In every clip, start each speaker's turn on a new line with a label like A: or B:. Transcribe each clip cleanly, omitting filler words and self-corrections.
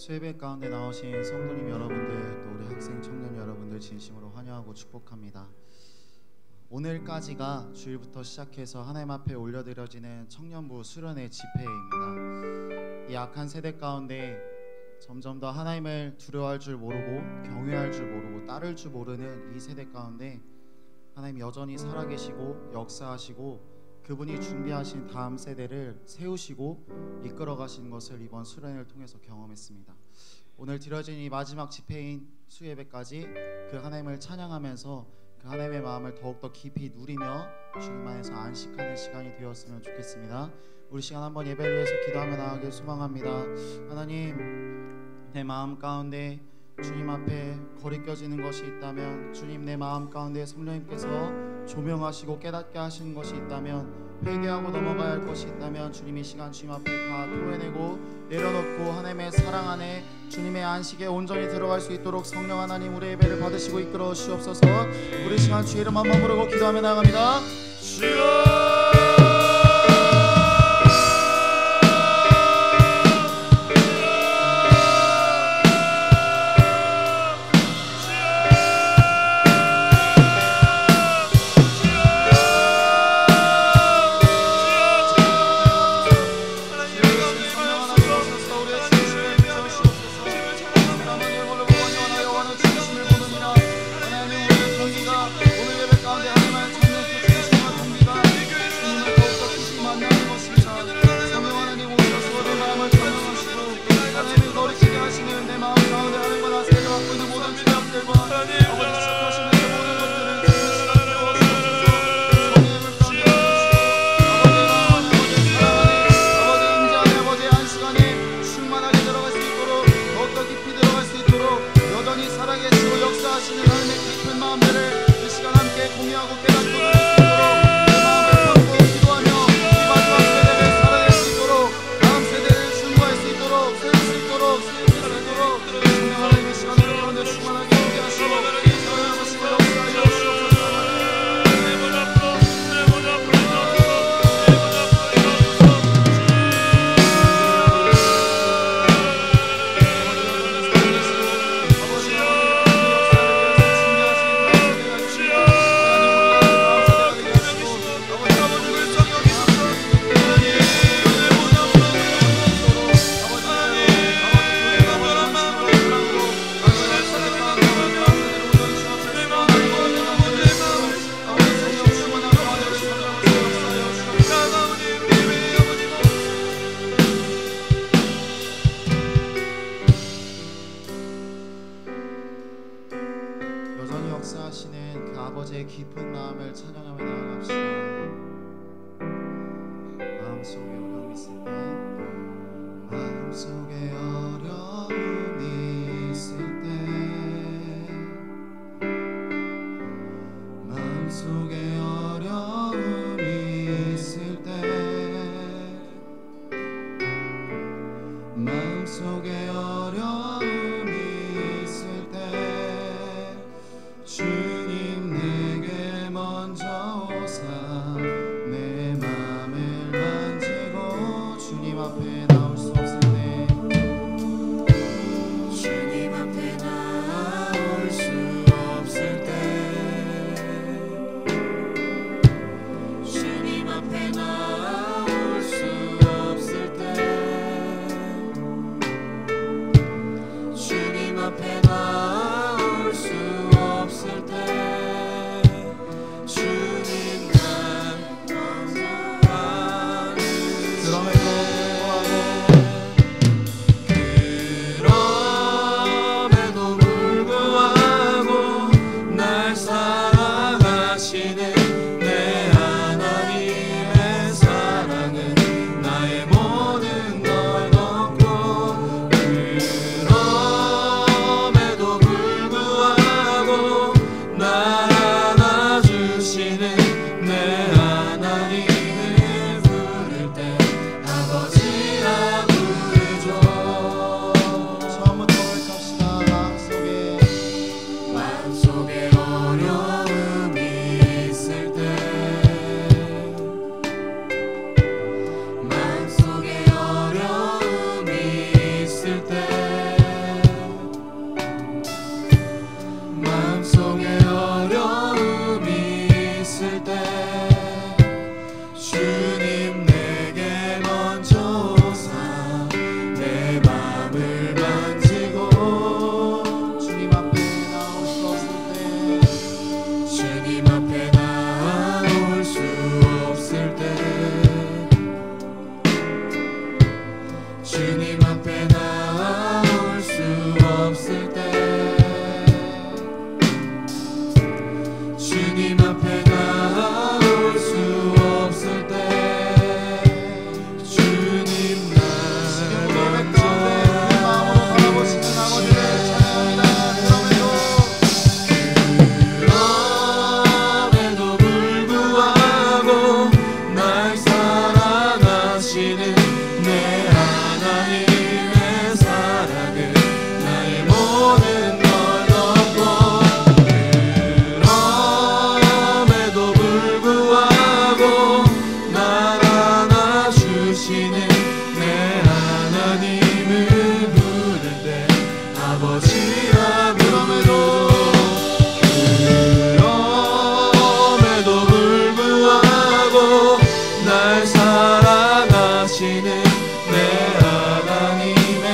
A: 수예배 가운데 나오신 성도님 여러분들, 또 우리 학생 청년 여러분들 진심으로 환영하고 축복합니다. 오늘까지가 주일부터 시작해서 하나님 앞에 올려드려지는 청년부 수련회 집회입니다. 이 악한 세대 가운데 점점 더 하나님을 두려워할 줄 모르고 경외할 줄 모르고 따를 줄 모르는 이 세대 가운데 하나님 여전히 살아계시고 역사하시고 그분이 준비하신 다음 세대를 세우시고 이끌어 가신 것을 이번 수련회를 통해서 경험했습니다. 오늘 드려진 이 마지막 집회인 수예배까지 그 하나님을 찬양하면서 그 하나님의 마음을 더욱더 깊이 누리며 주님 안에서 안식하는 시간이 되었으면 좋겠습니다. 우리 시간 한번 예배를 위해서 기도하며 나아가길 소망합니다. 하나님, 내 마음 가운데 주님 앞에 거리껴지는 것이 있다면, 주님 내 마음 가운데 성령님께서 조명하시고 깨닫게 하시는 것이 있다면, 회개하고 넘어가야 할 것이 있다면 주님 이 시간 주님 앞에 다 토해내고 내려놓고 하나님의 사랑 안에 주님의 안식에 온전히 들어갈 수 있도록 성령 하나님 우리의 예배를 받으시고 이끌어 주시옵소서. 우리 시간 주의 이름 한번 부르고 기도하며 나아갑니다. 주여, 역사하시는 그 아버지의 깊은 마음을 찬양하며 나아갑시다. 마음속에 어려움이 있을 때, 마음속에 어려움이 있을 때, 마음속에 어려움이 있을 때, 마음속에 어려움이 있을 때 주님 내게 먼저 오사 내 맘을 만지고 주님 앞에 나올 수 없을 때, 주님 앞에 나올 수 없을 때, 주님 앞에 나올 수 없을 때, 주님 앞에 나올 수 없을 때 주님 난 먼저 가는 그럼에도 불구하고 날 사랑하시는 내 하나님의 사랑은 나의 모든 걸 덮고, 그럼에도 불구하고 날 안아주시는 내 하나님을 부를 때 아버지라 부르죠. 처음부터 갑시다. 마음속에 어려움이 있을 때, 마음속에 어려움이 있을 때,
B: 주님 앞에 나올 수 없을 때 주님 날 먼저
A: 바라보시는 아버지를 찬양합니다.
B: 그럼에도 불구하고 날 사랑하시는 내 하나님의 사랑은 나의 모든 걸 덮고 그럼에도 불구하고 날 안아주시는 내 하나님을 부를 때 아버지라 부르도 그럼에도 불구하고 날 사랑하시는 내 하나님의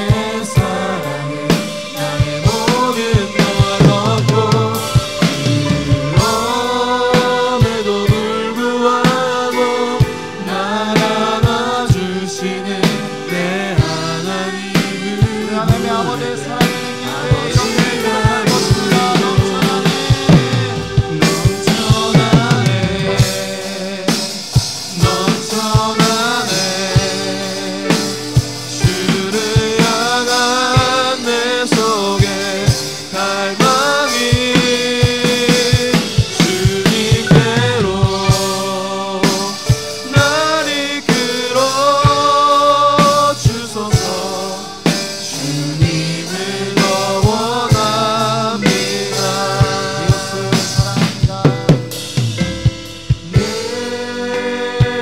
B: 사랑은 나의 모든 걸 얻고 그럼에도 불구하고 날 안아주시는 내 하나님을
A: 하나님의 아버지의 사랑이 이렇게 고백할 것입니다.
B: 넘쳐나네 주를 향한 내 속에 갈망이 주님께로 날 이끌어 주소서 주님을 더 원합니다
A: 예수 사랑합니다.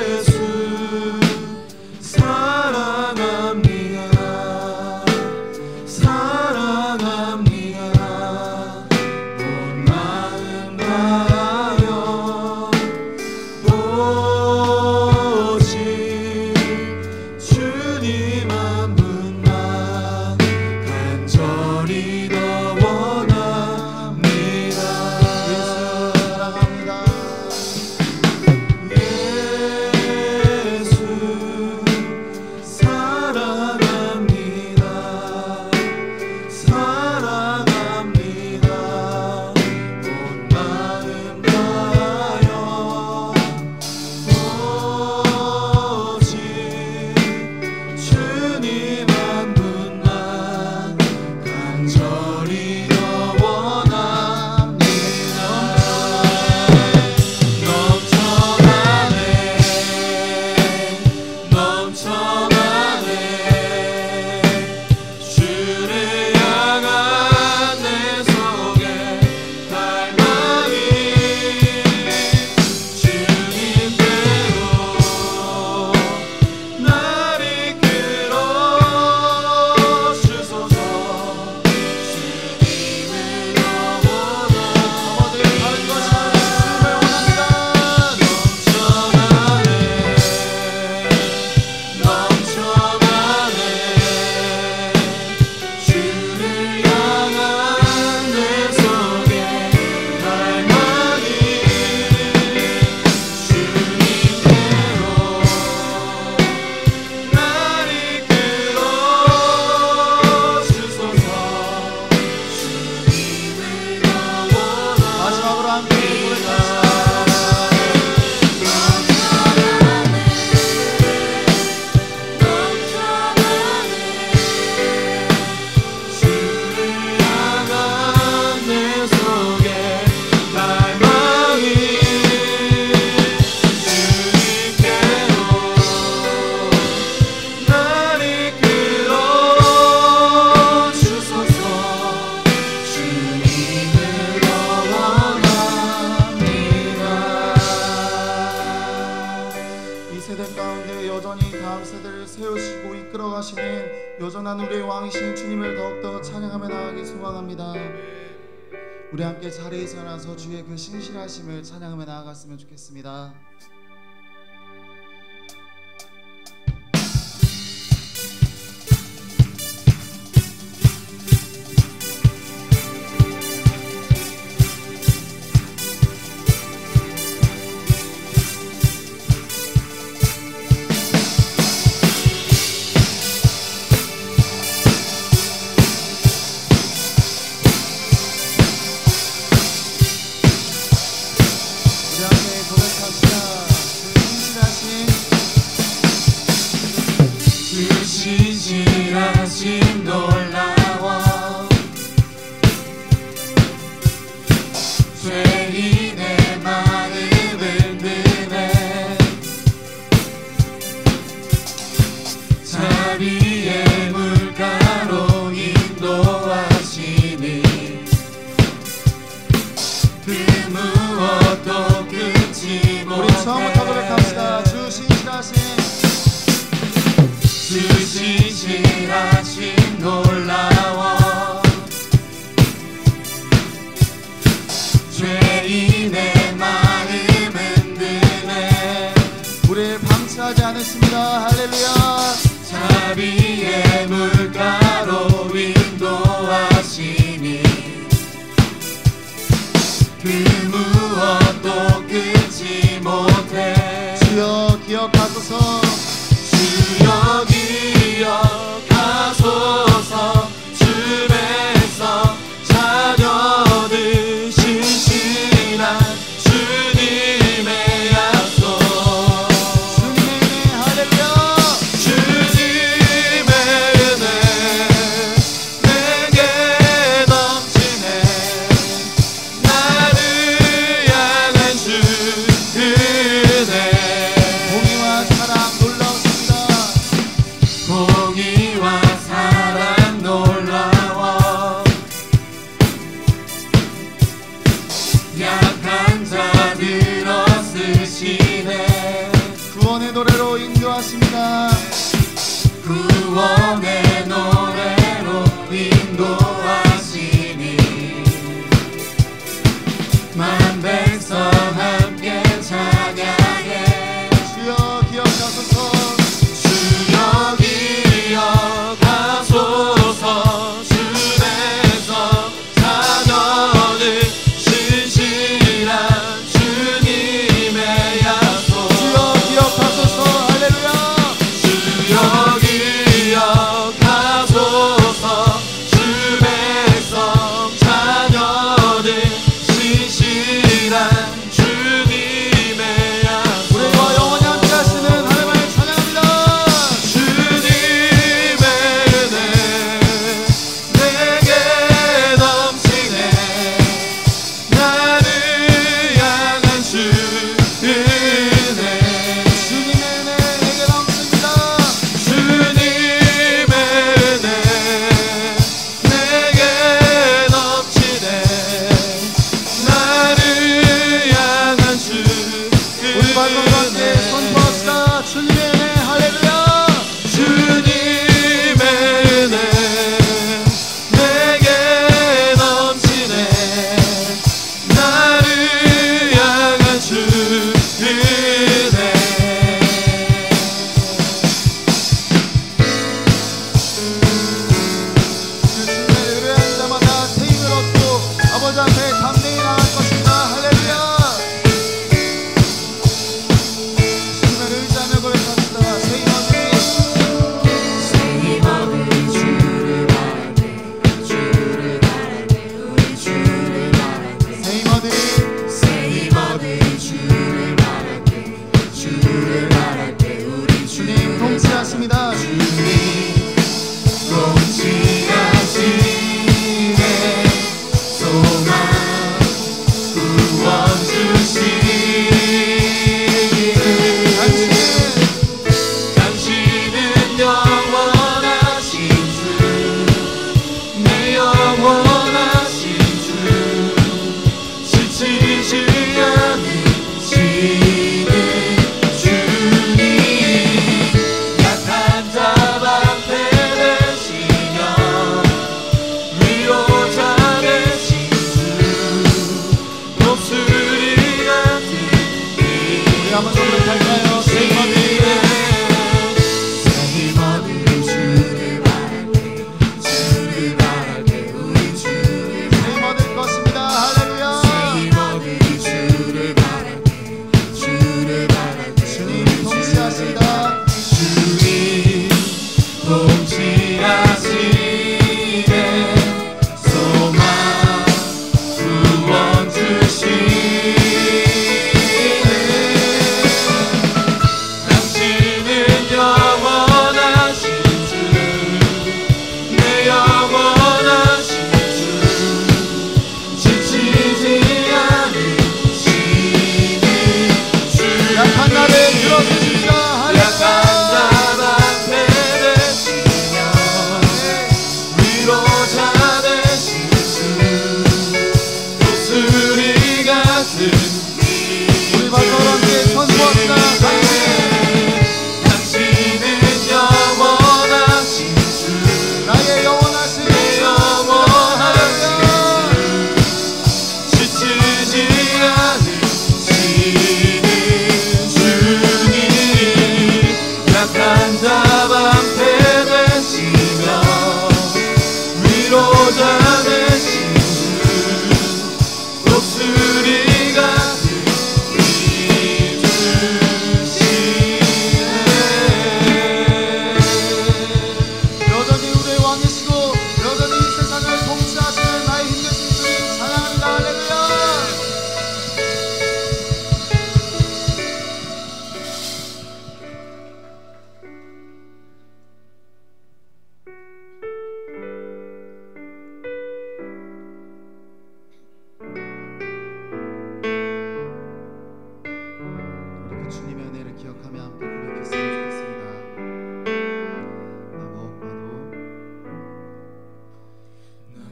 B: 예수 사랑합니다 사랑합니다 온 마음 다하여 오직 주님 한 분만 간절히 더 원합니다
A: 예수 사랑합니다.
B: 예수 사랑합니다 사랑합니다 온 마음 다하여 오직 주님 한 분만 간절히 더 원합니다 넘쳐나네 넘쳐나네 주를 향한 내 속에 갈망이 주님께로 날 이끌어 주소서 주님을 더 원합니다
A: 아버지의 다른 것이 예수를 원합니다.
B: 넘쳐나네 주를 향한 내 속에 갈망이 주님께로 날 이끌어 주소서 주님을 더 원합니다
A: 마지막으로 함께 고백합시다.
B: 주를 향한 내 속에 갈망이 주님께로 날 이끌어 주소서 주님을 더 원합니다
A: 이 세대 가운데 여전히 다음 세대를 세우시고 이끌어 가시는 여전한 우리의 왕이신 주님을 더욱더 찬양하며 나아가기 소망합니다. 우리 함께 자리에서 일어나서 주의 그 신실하심을 찬양하며 나아갔으면 좋겠습니다.
B: 무엇도 끊지 못해.
A: 우리 처음부터 고백합시다. 주
B: 신실하신 놀라워 죄인의 마음 흔드네.
A: 우리를 방치하지 않으십니다. 할렐루야.
B: 자비의 물가로 인도하시니 그 무엇도 끊지 못해.
A: 주여 기억하소서.
B: 주여 기억하소서. 주에서 자녀들 신실한 주님의 약속.
A: 주님의 은혜 할렐루야.
B: 주님의 은혜 내게 넘치네. 나를 향한 주 은혜.
A: 공의와 사랑 놀라우십니다.
B: 공의와 사랑 놀라워 약한 자들 얻으시네.
A: 구원의 노래로 인도하십니다.
B: 구원의 노래로 인도하시니 만 백성 함께 찬양해.
A: 주여 기억하소서.
B: 주여 기억하소서. 주에서 자녀들 신실한 주님의 약속.
A: 주여 기억하소서. 할렐루야.
B: 주여 기억하소서. 주 백성 자녀들 신실한 주님의 약속.
A: 우리와 영원히 함께 하시는 하나님을 찬양합니다.
B: 주님의 은혜 내게 넘치네. 나를 향한 주 은혜.
A: 주님의 은혜 내게 넘칩니다.
B: 주님의 은혜 내게 넘치네. 나를 향한 주
A: 우리 발걸음과 함께
B: 은혜.
A: 선포합시다. 주님의 은혜 할렐루야.
B: 주님의 은혜 내게 넘치네. 나를 향한 주 은혜.
A: 주님의 의뢰한 자마다 새 힘을 얻고 아버지 앞에 담대히 나갈 것입니다. 할렐루야. 주님을 의지하며 고백합시다. 새 힘 얻으니
B: 새 힘 얻은 주를 바랄 때, 주를 바랄 때, 우리 주를 바랄 때.
A: 새 힘 얻으니
B: 새 힘 얻은 주를 바랄 때, 주를 바랄 때, 우리
A: 주님
B: 주를
A: 통치하십니다.
B: 주님 통치하시네. 소망 구원 주시네. 당신은 영원하신 주, 내 영원하신 주. 지치지 않으시는 주님. 약한 자 방패 되시며 위로자 되신 주. 목소리 같은
A: 우리 한번 더 고백할까요? 새 힘 얻으니
B: 새 힘 얻은 주를 바랄 때, 주를 바랄 때, 우리 주를
A: 새 힘 얻을 것입니다. 할렐루야.
B: 새 힘 얻은 주를 바랄 때, 주를 바랄 때,
A: 주님
B: 우리
A: 통치하십니다.
B: 주님 통치하시네. 소망 구원 주시네.
A: 우리 발걸음 함께 선포합시다.
B: 당신은 영원하신 주
A: 나의 영원하신
B: 지치지 않으시는 주님 약한 자 방패 되시며 위로자 되신 주 독수리 같은
A: 여전히 우리의 왕이시고 여전히 이 세상을 통치하시는 나의 힘되신 주님 찬양합니다. 할렐루야. 우리 그 주님의 은혜를 기억하며 함께 고백했으면 좋겠습니다.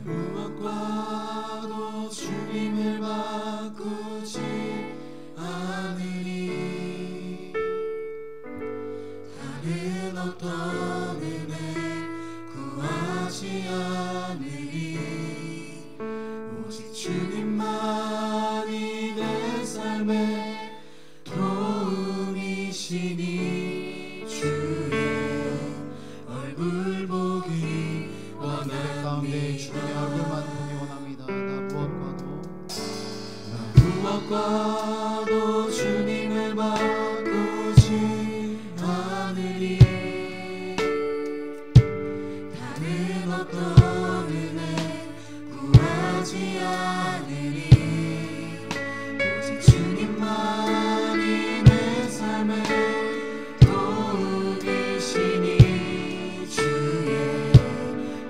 B: 무엇과도 주님을 바꾸지 않으리 다른 어떤 은혜 구하지 않으리 오직 주님만이 내 삶의 도움이시니 주의 얼굴 보기
A: 가운데 주님의 얼굴만 보기 원합니다. 나
B: 무엇과도 주님을 바꾸지 않으리 다른 어떤 은혜 구하지 않으리 오직 주님만이 내 삶의 도움이시니 주의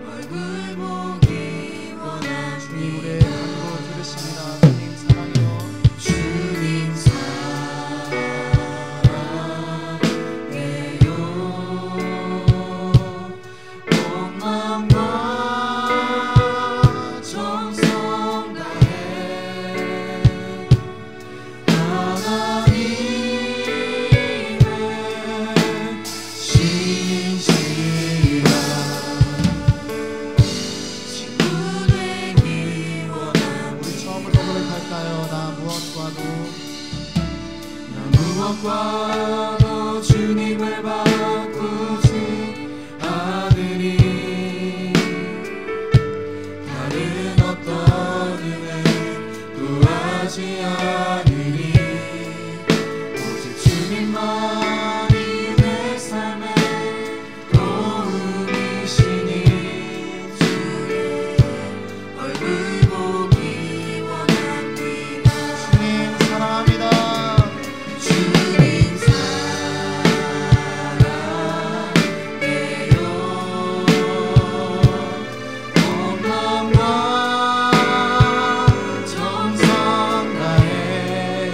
B: 얼굴 보기 원하니
A: 주님 우리의 간구 들으십니다. 주님 사랑해요.
B: 주님 사랑해요 온 마음과 정성 다해 하나님의 신실한 친구 되기 원합니다.
A: 우리 처음으로 고백할까요? 나
B: 무엇과도 주님을 바꾸지 않으리 다른 어떤 은혜 구하지 않으리 오직 주님만이 내 삶의 도움이시니 주의 얼굴 보기 원합니다.
A: 주님 사랑합니다.
B: 주님 사랑해요 온 마음과 정성 다해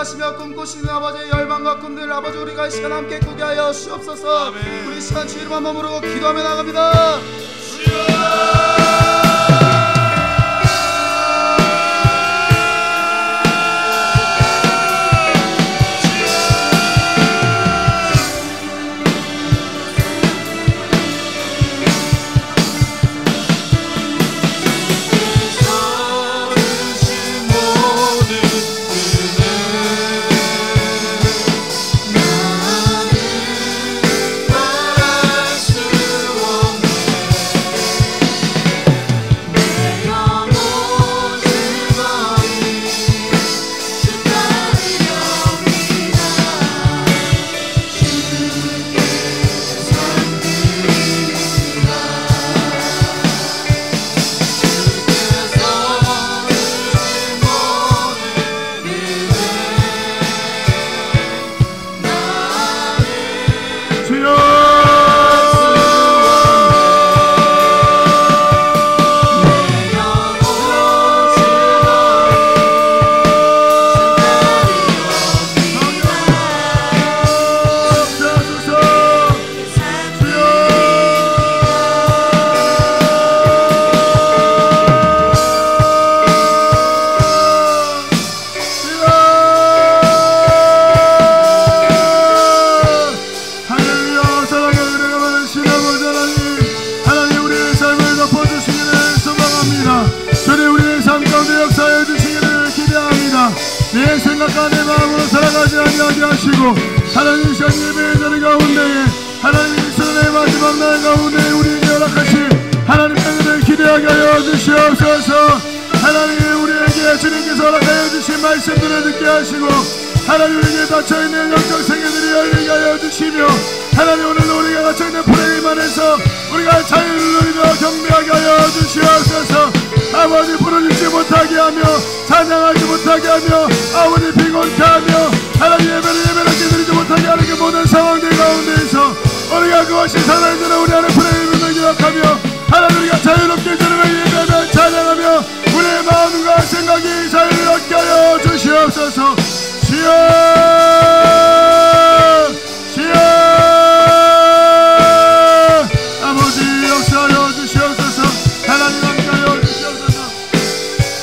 C: 기대하시며 꿈꾸시는 아버지의 열망과 꿈들 아버지 우리가 이 시간 함께 꾸게 하여 주옵소서. 우리 이 시간 주 이름만 머무르고 기도하며 나갑니다. 내 생각과 내 마음으로 살아가지 아니하게 하시고 하나님 시간 예배의 자리 가운데에 하나님 이스라엘의 마지막 날 가운데 우리에게 허락하신 하나님의 은혜를 기대하게 하여 주시옵소서. 하나님 우리에게 주님께서 허락하여 주신 말씀들을 듣게 하시고 하나님 우리에게 닫혀있는 영적 세계들이 열리게 하여 주시며 하나님 오늘도 우리가 갇혀있는 프레임 안에서 우리가 자유를 누리며 경배하게 하여 주시옵소서. 아버지 부르짖지 못하게 하며 찬양하지 못하게 하며 아버지 비곤케 하며 하나님 예배롭게 드리지 못하게 하는 그 모든 상황들 가운데에서 우리가 그것이 살아있는 우리 안에 프레임을 기억하며 하나님 우리가 자유롭게 주님을 예배하며 찬양하며 우리의 마음과 생각이 자유를 얻게 하여 주시옵소서. 주여 주여 아버지 역사하여 주시옵소서. 하나님 함께하여 주시옵소서.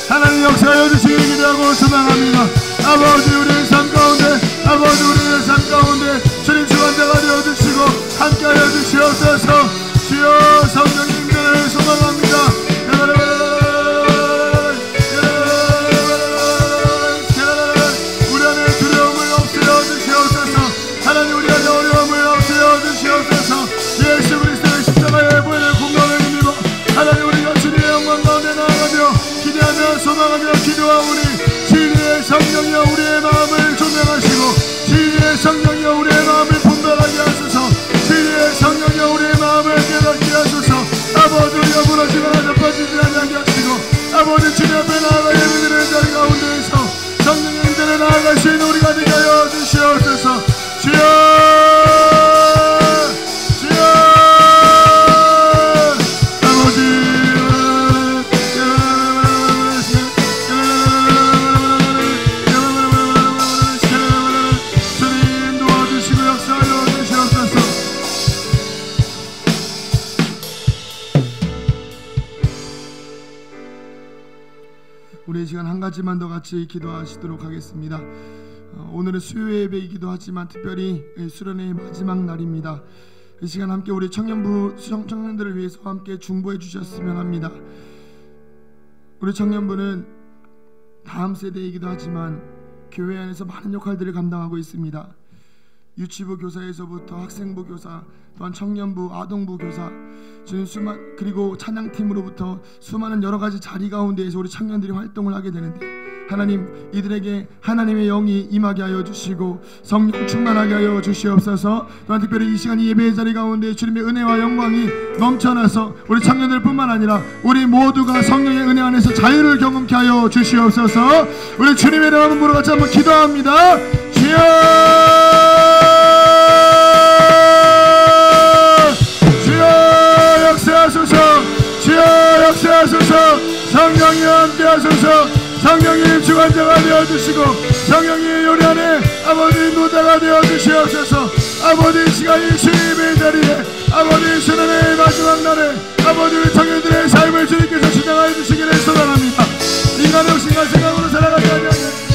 C: 하나님 역사하여 주시기를 기대하고 소망합니다. 아버지 우리의 삶 가운데 아버지 우리의 삶 가운데 주님 주관자가 되어주시고 함께하여 주시옵소서. 주여 성령님들을 소망합니다. 우리 안에 두려움을 없애어 주시옵소서. 하나님 우리 안에 어려움을 없애어 주시옵소서. 예수 그리스도의 십자가의 보혈의 공로를 힘입어 하나님 우리가 주님의 영광 가운데 나아가며 기대하며 소망하며 기도하오니 진리의 성령이여 우리의 마음을 조명하시고 진리의 성령이여 우리의 마음을 분별하게 하소서. 진리의 성령이여 우리의 마음을 깨닫게 하소서. 아버지 우리가 무너지거나 자빠지지 않게 하시고 아버지 주님 앞에 나아가 예배드리는 자리 가운데에서 성령님들을 나아가신 우리가 되게 하여 주시옵소서. 주여 우리 이 시간 한 가지만 더 같이 기도하시도록 하겠습니다. 오늘은 수요 예배이기도 하지만 특별히 수련회의 마지막 날입니다. 이 시간 함께 우리 청년부 청년들을 위해서 함께 중보해 주셨으면 합니다. 우리 청년부는 다음 세대이기도 하지만 교회 안에서 많은 역할들을 감당하고 있습니다. 유치부 교사에서부터 학생부 교사, 또한 청년부, 아동부 교사, 그리고 찬양팀으로부터 수많은 여러 가지 자리 가운데에서 우리 청년들이 활동을 하게 되는데 하나님 이들에게 하나님의 영이 임하게 하여 주시고 성령 충만하게 하여 주시옵소서. 또한 특별히 이 시간 예배의 자리 가운데 주님의 은혜와 영광이 넘쳐나서 우리 청년들뿐만 아니라 우리 모두가 성령의 은혜 안에서 자유를 경험케 하여 주시옵소서. 우리 주님의 이름으로 같이 한번 기도합니다. 주여 역사하소서. 주여 역사하소서. 성령이 함께하소서. 성령님 주관자가 되어주시고 성령님의 요리 안에 아버지 노자가 되어주시옵소서. 아버지 시간이 주님의 자리에 아버지 수련의 마지막 날에 아버지 우리 청년들의 삶을 주님께서 주장하여 주시기를 소원합니다. 인간의 욕심과 생각으로 살아가지 아니하게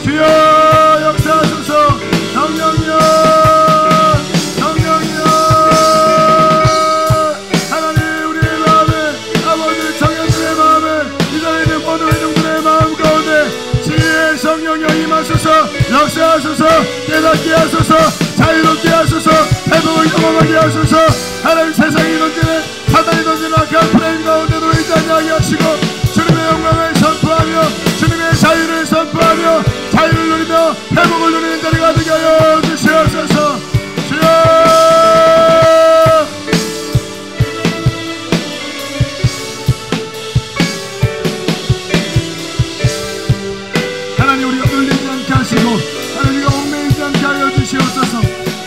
C: 주여 역사하소서. 성령이여 성령이여 하나님 우리의 마음에 아버지 청년들의 마음에 이 자리에 있는 모든 회중들의 마음 가운데 지혜의 성령이여 임하소서. 역사하소서. 깨닫게 하소서. 자유롭게 하소서. 회복을 경험하게 하소서. 하나님 세상이 던지는 사단이 던지는 악한 프레임 가운데 놓이지 않게 하시고 주님의 영광을 선포하며 주님의 자유를 선포하며 자유를 누리며 회복을 누리는 자리가 되게 하여 주시옵소서. 주여 하나님 우리가 눌리지 않게 하시고 하나님 우리가 얽매이지 않게 하여 주시옵소서.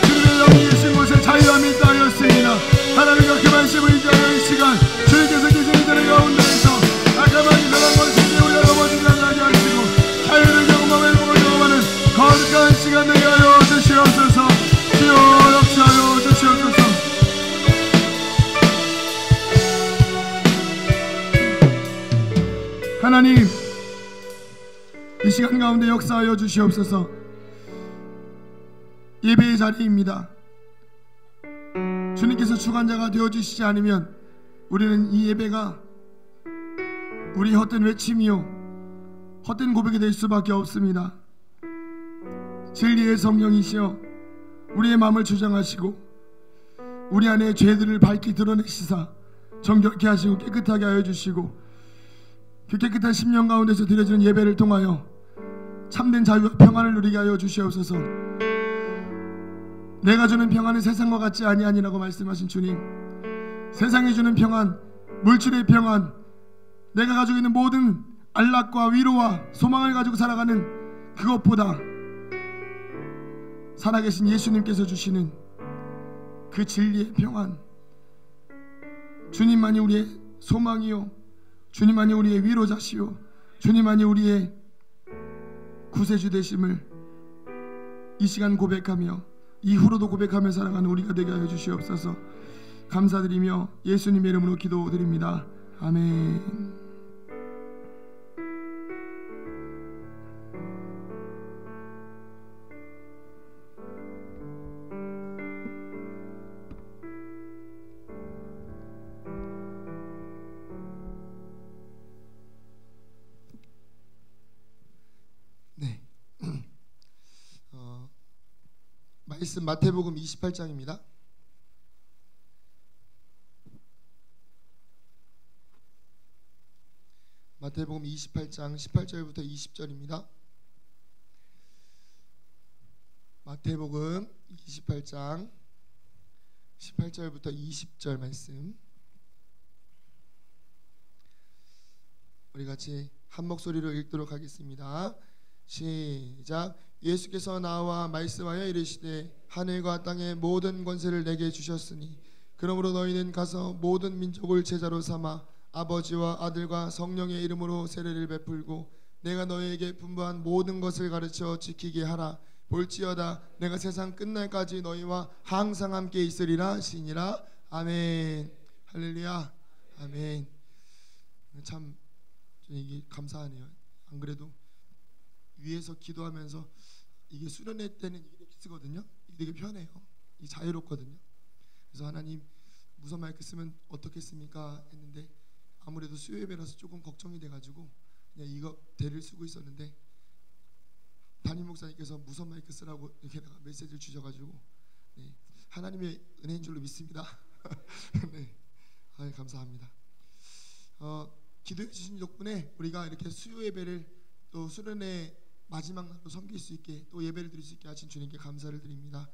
C: 주님의 영이 계신 곳에 자유함이 있다 하였습니다. 하나님과 그 말씀을 인정하는 이 시간 주님께서 계신 이 자리 가운데에서 아까만 이상한 것인지 우리가 넘어지지 않게 하시고 자유를 경험하며 회복을 경험하는 거룩한 시간 되게 하여 주시옵소서. 주여 역사하여 주시옵소서. 하나님 이 시간 가운데 역사하여 주시옵소서. 예배의 자리입니다. 주님께서 주관자가 되어주시지 않으면 우리는 이 예배가 우리 헛된 외침이요 헛된 고백이 될 수밖에 없습니다. 진리의 성령이시여 우리의 마음을 주장하시고 우리 안에 죄들을 밝히 드러내시사 정결케 하시고 깨끗하게 하여 주시고 그 깨끗한 심령 가운데서 드려지는 예배를 통하여 참된 자유와 평안을 누리게 하여 주시옵소서. 내가 주는 평안은 세상과 같지 아니하니라고 말씀하신 주님, 세상이 주는 평안, 물질의 평안, 내가 가지고 있는 모든 안락과 위로와 소망을 가지고 살아가는 그것보다 살아계신 예수님께서 주시는 그 진리의 평안, 주님만이 우리의 소망이요 주님만이 우리의 위로자시요 주님만이 우리의 구세주 되심을 이 시간 고백하며 이후로도 고백하며 살아가는 우리가 되게 하여 주시옵소서. 감사드리며 예수님의 이름으로 기도드립니다. 아멘.
D: 네. 말씀 마태복음 28장입니다. 마태복음 28장 18절부터 20절입니다. 마태복음 28장 18절부터 20절 말씀 우리 같이 한 목소리로 읽도록 하겠습니다. 시작. 예수께서 나와 말씀하여 이르시되 하늘과 땅의 모든 권세를 내게 주셨으니 그러므로 너희는 가서 모든 민족을 제자로 삼아 아버지와 아들과 성령의 이름으로 세례를 베풀고 내가 너희에게 분부한 모든 것을 가르쳐 지키게 하라. 볼지어다 내가 세상 끝날까지 너희와 항상 함께 있으리라 하시니라. 아멘. 할렐루야. 아멘. 참 이게 감사하네요. 안 그래도 위에서 기도하면서 이게 수련회 때는 이게 쓰거든요. 이게 되게 편해요. 이 자유롭거든요. 그래서 하나님 무선 마이크 쓰면 어떻겠습니까 했는데 아무래도 수요 예배라서 조금 걱정이 돼가지고 그냥 이거 대를 쓰고 있었는데 담임 목사님께서 무선 마이크 쓰라고 이렇게다가 메시지를 주셔가지고 네, 하나님의 은혜인 줄로 믿습니다. 네, 감사합니다. 기도해 주신 덕분에 우리가 이렇게 수요 예배를 또 수련회 마지막 날로 섬길 수 있게 또 예배를 드릴 수 있게 하신 주님께 감사를 드립니다.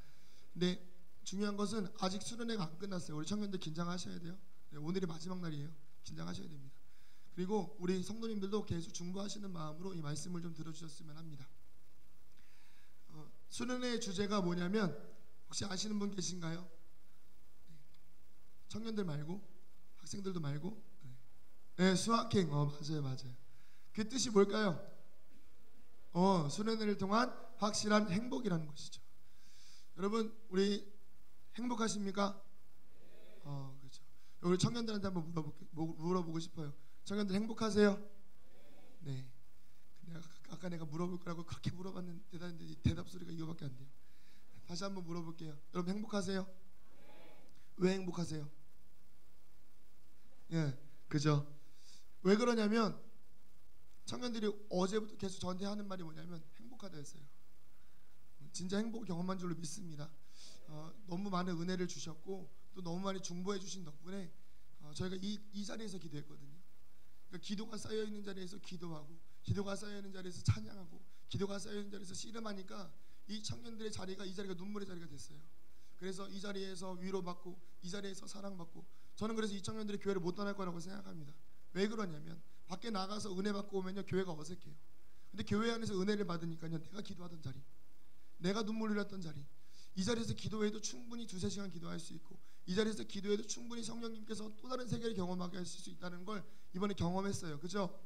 D: 근데 중요한 것은 아직 수련회가 안 끝났어요. 우리 청년들 긴장하셔야 돼요. 네, 오늘이 마지막 날이에요. 긴장하셔야 됩니다. 그리고 우리 성도님들도 계속 중보하시는 마음으로 이 말씀을 좀 들어주셨으면 합니다. 수련회의 주제가 뭐냐면 혹시 아시는 분 계신가요? 청년들 말고 학생들도 말고 네, 수학행. 맞아요. 그 뜻이 뭘까요? 수련회를 통한 확실한 행복이라는 것이죠. 여러분 우리 행복하십니까? 그렇죠. 우리 청년들한테 한번 물어보고 싶어요. 청년들 행복하세요? 네. 아까 내가 물어볼 거라고 그렇게 물어봤는데 대답 소리가 이거밖에 안 돼요. 다시 한번 물어볼게요. 여러분 행복하세요? 왜 행복하세요? 예, 그죠? 왜 그러냐면 청년들이 어제부터 계속 저한테 하는 말이 뭐냐면 행복하다 했어요. 진짜 행복을 경험한 줄로 믿습니다. 너무 많은 은혜를 주셨고 또 너무 많이 중보해 주신 덕분에 저희가 이 자리에서 기도했거든요. 그러니까 기도가 쌓여 있는 자리에서 기도하고, 기도가 쌓여 있는 자리에서 찬양하고, 기도가 쌓여 있는 자리에서 씨름하니까 이 청년들의 자리가, 이 자리가 눈물의 자리가 됐어요. 그래서 이 자리에서 위로받고, 이 자리에서 사랑받고, 저는 그래서 이 청년들이 교회를 못 떠날 거라고 생각합니다. 왜 그러냐면 밖에 나가서 은혜 받고 오면요 교회가 어색해요. 근데 교회 안에서 은혜를 받으니까요 내가 기도하던 자리, 내가 눈물 흘렸던 자리, 이 자리에서 기도해도 충분히 2-3시간 기도할 수 있고, 이 자리에서 기도해도 충분히 성령님께서 또 다른 세계를 경험하게 하실 수 있다는 걸 이번에 경험했어요. 그죠?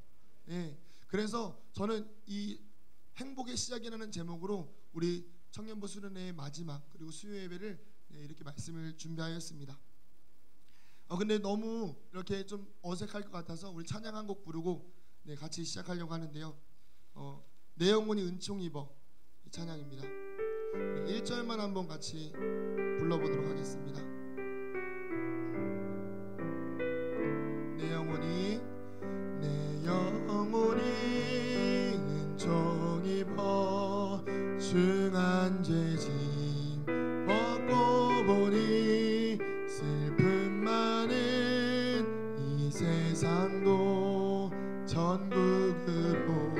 D: 예. 그래서 저는 이 행복의 시작이라는 제목으로 우리 청년부 수련회의 마지막 그리고 수요 예배를 이렇게 말씀을 준비하였습니다. 근데 너무 이렇게 좀 어색할 것 같아서 우리 찬양 한 곡 부르고 같이 시작하려고 하는데요. 내 영혼이 은총 입어, 이 찬양입니다. 1절만 한번 같이 불러보도록 하겠습니다. 내 영혼이 은총 입어 중한 죄짐 벗고 보니 슬픔 많은 이 세상도 전국으로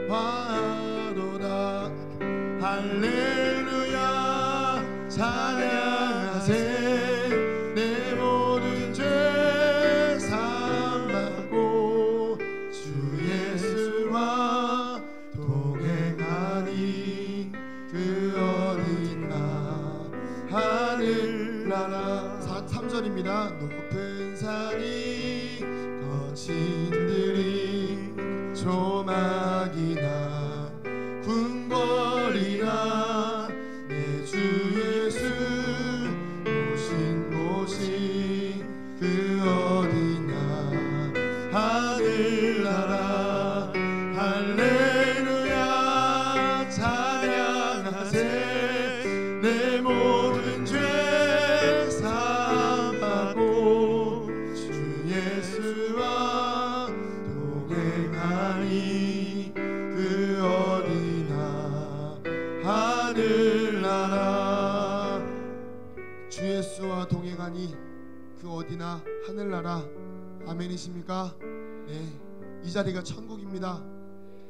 D: 화도다. 할렐루야 찬양하세. 내 모든 죄 사함받고 주 예수와 동행하니 그 어디나 하늘나라. 3절입니다. 높은 산이 거친 들이 조막이나 궁궐이나 내 주 예수 오신 곳이 그 어디나 하늘나라. 할렐루야 찬양하세. 내 모든 죄 사함받고 주 예수와 동행하니 그 어디나 하늘나라. 주 예수와 동행하니 그 어디나 하늘나라. 아멘이십니까? 네, 이 자리가 천국입니다.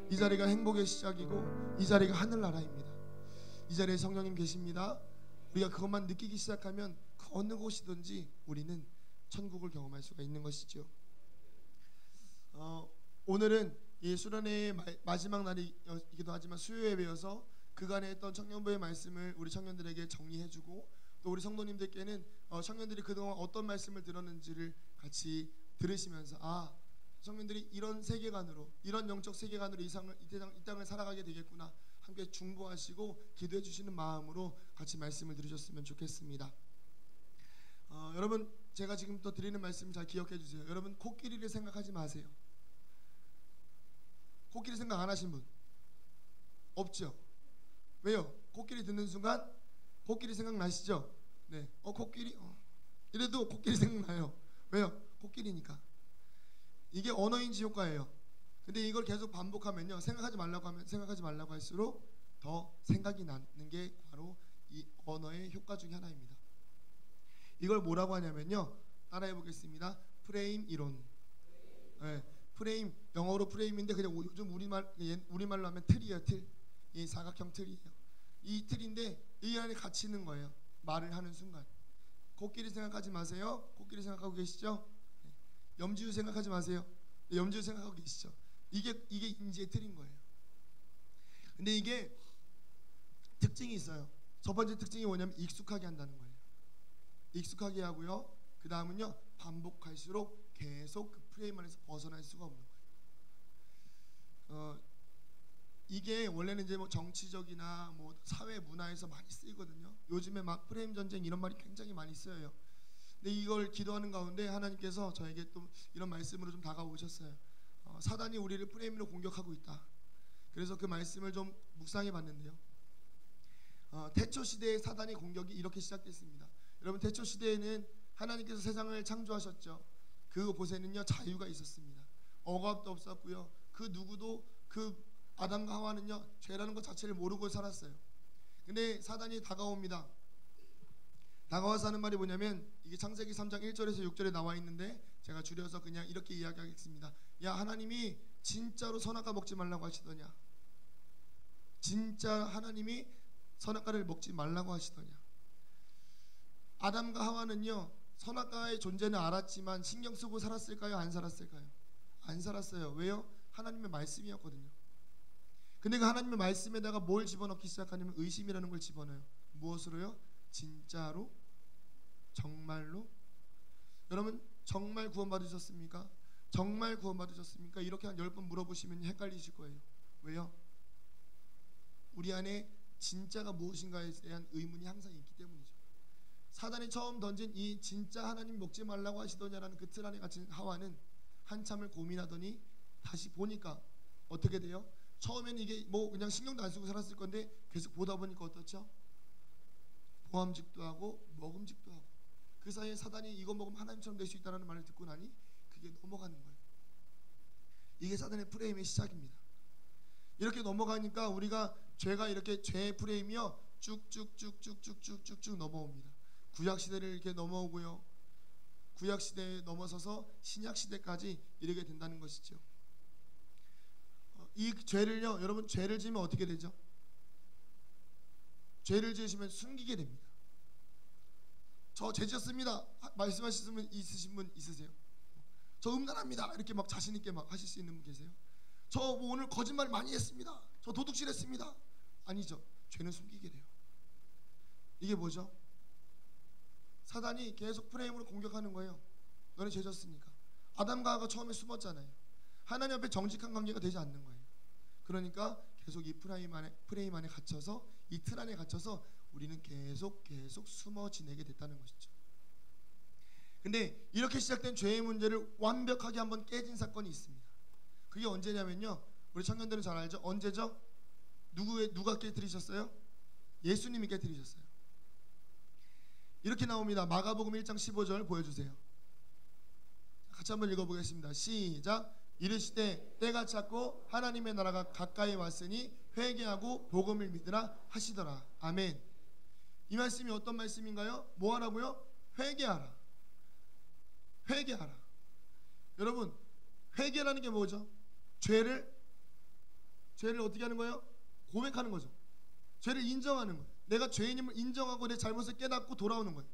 D: 이 자리가 행복의 시작이고 이 자리가 하늘나라입니다. 이 자리에 성령님 계십니다. 우리가 그것만 느끼기 시작하면 그 어느 곳이든지 우리는 천국을 경험할 수가 있는 것이죠. 오늘은 이 수련회의 마지막 날이기도 하지만 수요 예배여서 그간에 했던 청년부의 말씀을 우리 청년들에게 정리해주고, 또 우리 성도님들께는 청년들이 그동안 어떤 말씀을 들었는지를 같이 들으시면서 청년들이 이런 세계관으로, 이런 영적 세계관으로 이 땅을 살아가게 되겠구나 함께 중보하시고 기도해 주시는 마음으로 같이 말씀을 들으셨으면 좋겠습니다. 여러분 제가 지금 또 드리는 말씀 잘 기억해 주세요. 여러분 코끼리를 생각하지 마세요. 코끼리 생각 안 하신 분 없죠? 왜요? 코끼리 듣는 순간 코끼리 생각나시죠? 네. 코끼리 이래도 코끼리 생각나요. 왜요? 코끼리니까. 이게 언어인지 효과예요. 근데 이걸 계속 반복하면요, 생각하지 말라고 할수록 더 생각이 나는 게 바로 이 언어의 효과 중에 하나입니다. 이걸 뭐라고 하냐면요, 따라해 보겠습니다. 프레임 이론. 네, 프레임, 영어로 프레임인데 그냥 요즘 우리말로 하면 틀이에요. 틀. 이 사각형 틀이에요. 이 틀인데 이 안에 갇히는 거예요. 말을 하는 순간. 코끼리 생각하지 마세요. 코끼리 생각하고 계시죠? 네. 염지우 생각하지 마세요. 염두에 생각하고 계시죠? 이게 인지의 틀인 거예요. 근데 이게 특징이 있어요. 첫 번째 특징이 뭐냐면 익숙하게 한다는 거예요. 익숙하게 하고요. 그 다음은요, 반복할수록 계속 그 프레임 안에서 벗어날 수가 없는 거예요. 이게 원래는 이제 뭐 정치적이나 뭐 사회 문화에서 많이 쓰이거든요. 요즘에 막 프레임 전쟁 이런 말이 굉장히 많이 쓰여요. 근데 이걸 기도하는 가운데 하나님께서 저에게 또 이런 말씀으로 좀 다가오셨어요. 사단이 우리를 프레임으로 공격하고 있다. 그래서 그 말씀을 좀 묵상해 봤는데요. 태초 시대의 사단의 공격이 이렇게 시작됐습니다. 여러분, 태초 시대에는 하나님께서 세상을 창조하셨죠. 그곳에는요 자유가 있었습니다. 억압도 없었고요. 그 누구도 그 아담과 하와는요 죄라는 것 자체를 모르고 살았어요. 근데 사단이 다가옵니다. 다가와서 하는 말이 뭐냐면, 이게 창세기 3장 1절에서 6절에 나와 있는데 제가 줄여서 그냥 이렇게 이야기하겠습니다. 야, 하나님이 진짜로 선악과 먹지 말라고 하시더냐? 진짜 하나님이 선악과를 먹지 말라고 하시더냐? 아담과 하와는요 선악과의 존재는 알았지만 신경 쓰고 살았을까요? 안 살았을까요? 안 살았어요. 왜요? 하나님의 말씀이었거든요. 근데 그 하나님의 말씀에다가 뭘 집어넣기 시작하냐면 의심이라는 걸 집어넣어요. 무엇으로요? 진짜로? 정말로? 여러분, 정말 구원받으셨습니까? 정말 구원받으셨습니까? 이렇게 한 10번 물어보시면 헷갈리실 거예요. 왜요? 우리 안에 진짜가 무엇인가에 대한 의문이 항상 있기 때문이죠. 사단이 처음 던진 이 진짜 하나님 먹지 말라고 하시더냐라는 그 틀 안에 갇힌 하와는 한참을 고민하더니 다시 보니까 어떻게 돼요? 처음에는 이게 뭐 그냥 신경도 안 쓰고 살았을 건데 계속 보다 보니까 어떻죠? 보암직도 하고 먹음직도 하고, 그 사이에 사단이 이거 먹으면 하나님처럼 될 수 있다는 말을 듣고 나니 그게 넘어가는 거예요. 이게 사단의 프레임의 시작입니다. 이렇게 넘어가니까 우리가 죄가 이렇게 죄의 프레임이요 쭉쭉쭉쭉쭉쭉쭉 넘어옵니다. 구약시대를 이렇게 넘어오고요, 구약시대에 넘어서서 신약시대까지 이르게 된다는 것이죠. 이 죄를요, 여러분, 죄를 지으면 어떻게 되죠? 죄를 지으시면 숨기게 됩니다. 저 죄 지었습니다 말씀하신 분 있으신 분 있으세요? 저 음란합니다 이렇게 막 자신 있게 막 하실 수 있는 분 계세요? 저 뭐 오늘 거짓말 많이 했습니다, 저 도둑질했습니다. 아니죠. 죄는 숨기게 돼요. 이게 뭐죠? 사단이 계속 프레임으로 공격하는 거예요. 너네 죄 졌으니까. 아담과 하와가 처음에 숨었잖아요. 하나님 앞에 정직한 관계가 되지 않는 거예요. 그러니까 계속 이 프레임 안에 갇혀서, 이 틀 안에 갇혀서 우리는 계속 숨어 지내게 됐다는 것이죠. 근데 이렇게 시작된 죄의 문제를 완벽하게 한번 깨진 사건이 있습니다. 그게 언제냐면요, 우리 청년들은 잘 알죠? 언제죠? 누가 깨뜨리셨어요? 예수님이 깨뜨리셨어요. 이렇게 나옵니다. 마가복음 1장 15절 보여주세요. 같이 한번 읽어보겠습니다. 시작. 이르시되 때가 찼고 하나님의 나라가 가까이 왔으니 회개하고 복음을 믿으라 하시더라. 아멘. 이 말씀이 어떤 말씀인가요? 뭐 하라고요? 회개하라. 회개하라. 여러분, 회개라는 게 뭐죠? 죄를 어떻게 하는 거예요? 고백하는 거죠. 죄를 인정하는 거예요. 내가 죄인임을 인정하고 내 잘못을 깨닫고 돌아오는 거예요.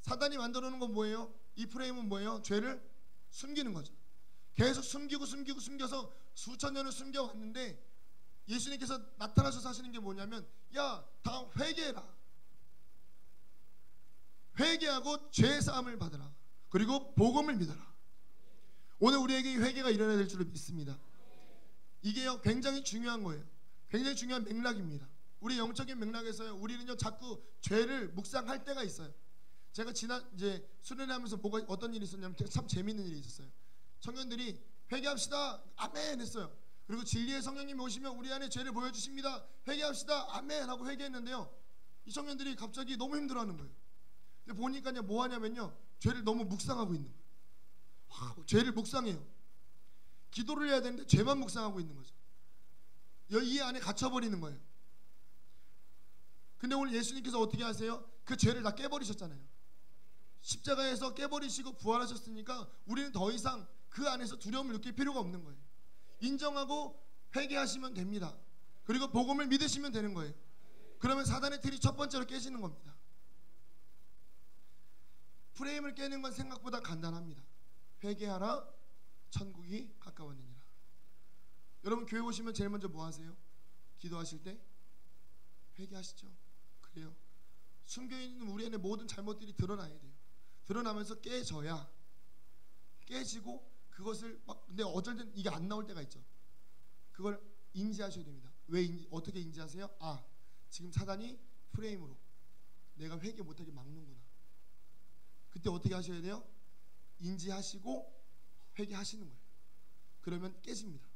D: 사단이 만들어 놓은 건 뭐예요? 이 프레임은 뭐예요? 죄를 숨기는 거죠. 계속 숨겨서 수천 년을 숨겨왔는데 예수님께서 나타나셔서 하시는 게 뭐냐면, 야, 다 회개해라. 회개하고 죄 사함을 받으라. 그리고 복음을 믿어라. 오늘 우리에게 이 회개가 일어나야 될 줄을 믿습니다. 이게요 굉장히 중요한 거예요. 굉장히 중요한 맥락입니다. 우리 영적인 맥락에서요, 우리는요 자꾸 죄를 묵상할 때가 있어요. 제가 지난 이제 수련회하면서 어떤 일이 있었냐면 참 재밌는 일이 있었어요. 청년들이 회개합시다 아멘 했어요. 그리고 진리의 성령님이 오시면 우리 안에 죄를 보여주십니다. 회개합시다 아멘 하고 회개했는데요, 이 청년들이 갑자기 너무 힘들어하는 거예요. 근데 보니까요 뭐 하냐면요, 죄를 너무 묵상하고 있는 거예요. 죄를 묵상해요. 기도를 해야 되는데 죄만 묵상하고 있는 거죠. 이 안에 갇혀버리는 거예요. 근데 오늘 예수님께서 어떻게 하세요? 그 죄를 다 깨버리셨잖아요. 십자가에서 깨버리시고 부활하셨으니까 우리는 더 이상 그 안에서 두려움을 느낄 필요가 없는 거예요. 인정하고 회개하시면 됩니다. 그리고 복음을 믿으시면 되는 거예요. 그러면 사단의 틀이 첫 번째로 깨지는 겁니다. 프레임을 깨는 건 생각보다 간단합니다. 회개하라, 천국이 가까웠느니라. 여러분 교회 오시면 제일 먼저 뭐 하세요? 기도하실 때 회개하시죠. 그래요. 숨겨있는 우리 안에 모든 잘못들이 드러나야 돼요. 드러나면서 깨져야, 깨지고 그것을 막, 근데 어쩔 땐 이게 안 나올 때가 있죠. 그걸 인지하셔야 됩니다. 어떻게 인지하세요? 아, 지금 사단이 프레임으로 내가 회개 못하게 막는구나. 그때 어떻게 하셔야 돼요? 인지하시고 회개하시는 거예요. 그러면 깨집니다.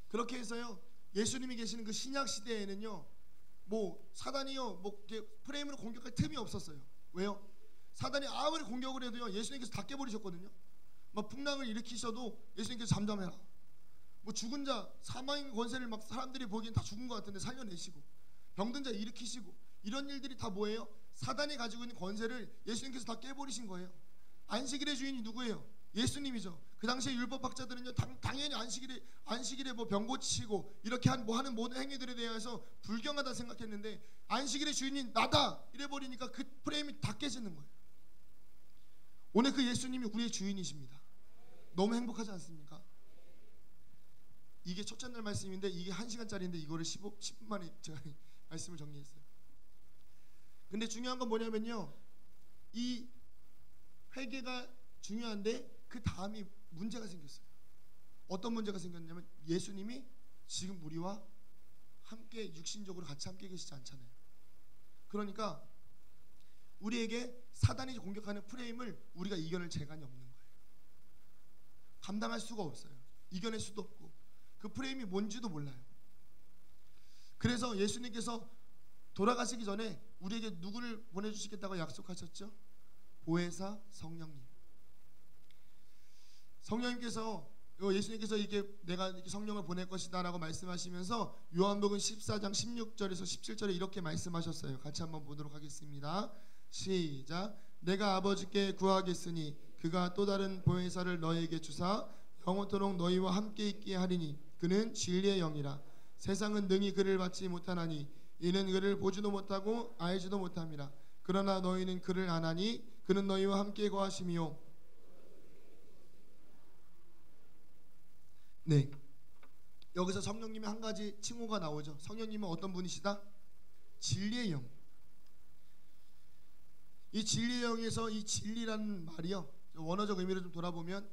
D: 그렇게 해서요, 예수님이 계시는 그 신약 시대에는요, 뭐 사단이요, 뭐 이렇게 프레임으로 공격할 틈이 없었어요. 왜요? 사단이 아무리 공격을 해도요, 예수님께서 다 깨버리셨거든요. 막 풍랑을 일으키셔도 예수님께서 잠잠해라. 뭐 죽은 자, 사망의 권세를 막 사람들이 보기엔 다 죽은 것 같은데 살려내시고, 병든 자 일으키시고, 이런 일들이 다 뭐예요? 사단이 가지고 있는 권세를 예수님께서 다 깨버리신 거예요. 안식일의 주인이 누구예요? 예수님이죠. 그 당시에 율법학자들은요, 당연히 안식일에 뭐 병 고치시고 이렇게 하는 모든 행위들에 대해서 불경하다 생각했는데, 안식일의 주인이 나다 이래 버리니까 그 프레임이 다 깨지는 거예요. 오늘 그 예수님이 우리의 주인이십니다. 너무 행복하지 않습니까? 이게 첫째 날 말씀인데, 이게 1시간짜리인데 이거를 10분 만에 제가 말씀을 정리했어요. 근데 중요한 건 뭐냐면요, 이 회개가 중요한데 그 다음이 문제가 생겼어요. 어떤 문제가 생겼냐면, 예수님이 지금 우리와 함께 육신적으로 같이 함께 계시지 않잖아요. 그러니까 우리에게 사단이 공격하는 프레임을 우리가 이겨낼 재간이 없는 거예요. 감당할 수가 없어요. 이겨낼 수도 없고, 그 프레임이 뭔지도 몰라요. 그래서 예수님께서 돌아가시기 전에 우리에게 누구를 보내주시겠다고 약속하셨죠? 보혜사 성령님. 성령님께서, 예수님께서 이게 내가 이렇게 성령을 보낼 것이다라고 말씀하시면서 요한복음 14장 16절에서 17절에 이렇게 말씀하셨어요. 같이 한번 보도록 하겠습니다. 시작. 내가 아버지께 구하겠으니 그가 또 다른 보혜사를 너희에게 주사 영원토록 너희와 함께 있게 하리니 그는 진리의 영이라. 세상은 능히 그를 받지 못하나니 이는 그를 보지도 못하고 알지도 못함이라. 그러나 너희는 그를 아나니 그는 너희와 함께 거하심이요. 네, 여기서 성령님의 한 가지 칭호가 나오죠. 성령님은 어떤 분이시다? 진리의 영. 이 진리의 영에서 이 진리라는 말이요, 원어적 의미를 좀 돌아보면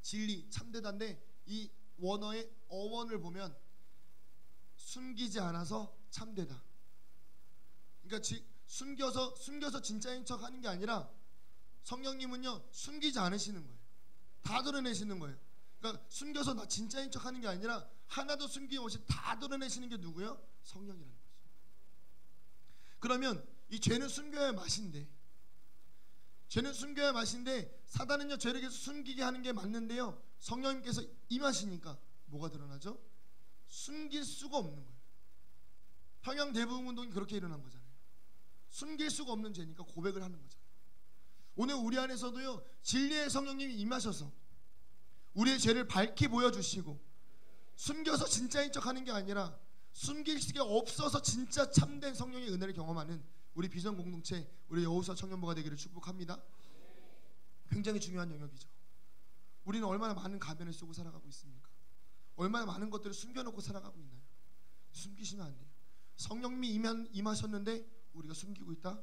D: 진리, 참되다인데, 이 원어의 어원을 보면 숨기지 않아서 참되다. 그러니까 숨겨서 진짜인 척 하는 게 아니라, 성령님은요 숨기지 않으시는 거예요. 다 드러내시는 거예요. 그러니까 숨겨서 나 진짜인 척 하는 게 아니라 하나도 숨김없이 다 드러내시는 게 누구예요? 성령이라는 거죠. 그러면 이 죄는 숨겨야 맛인데, 사단은요 죄를 계속 숨기게 하는 게 맞는데요, 성령님께서 임하시니까 뭐가 드러나죠? 숨길 수가 없는 거예요. 평양 대부흥 운동이 그렇게 일어난 거잖아요. 숨길 수가 없는 죄니까 고백을 하는 거잖아요. 오늘 우리 안에서도요, 진리의 성령님이 임하셔서 우리의 죄를 밝히 보여주시고, 숨겨서 진짜인 척 하는 게 아니라 숨길 수가 없어서 진짜 참된 성령의 은혜를 경험하는 우리 비전 공동체, 우리 여호수아 청년부가 되기를 축복합니다. 굉장히 중요한 영역이죠. 우리는 얼마나 많은 가면을 쓰고 살아가고 있습니까? 얼마나 많은 것들을 숨겨놓고 살아가고 있나요? 숨기시면 안 돼요. 성령님이 임하셨는데 우리가 숨기고 있다?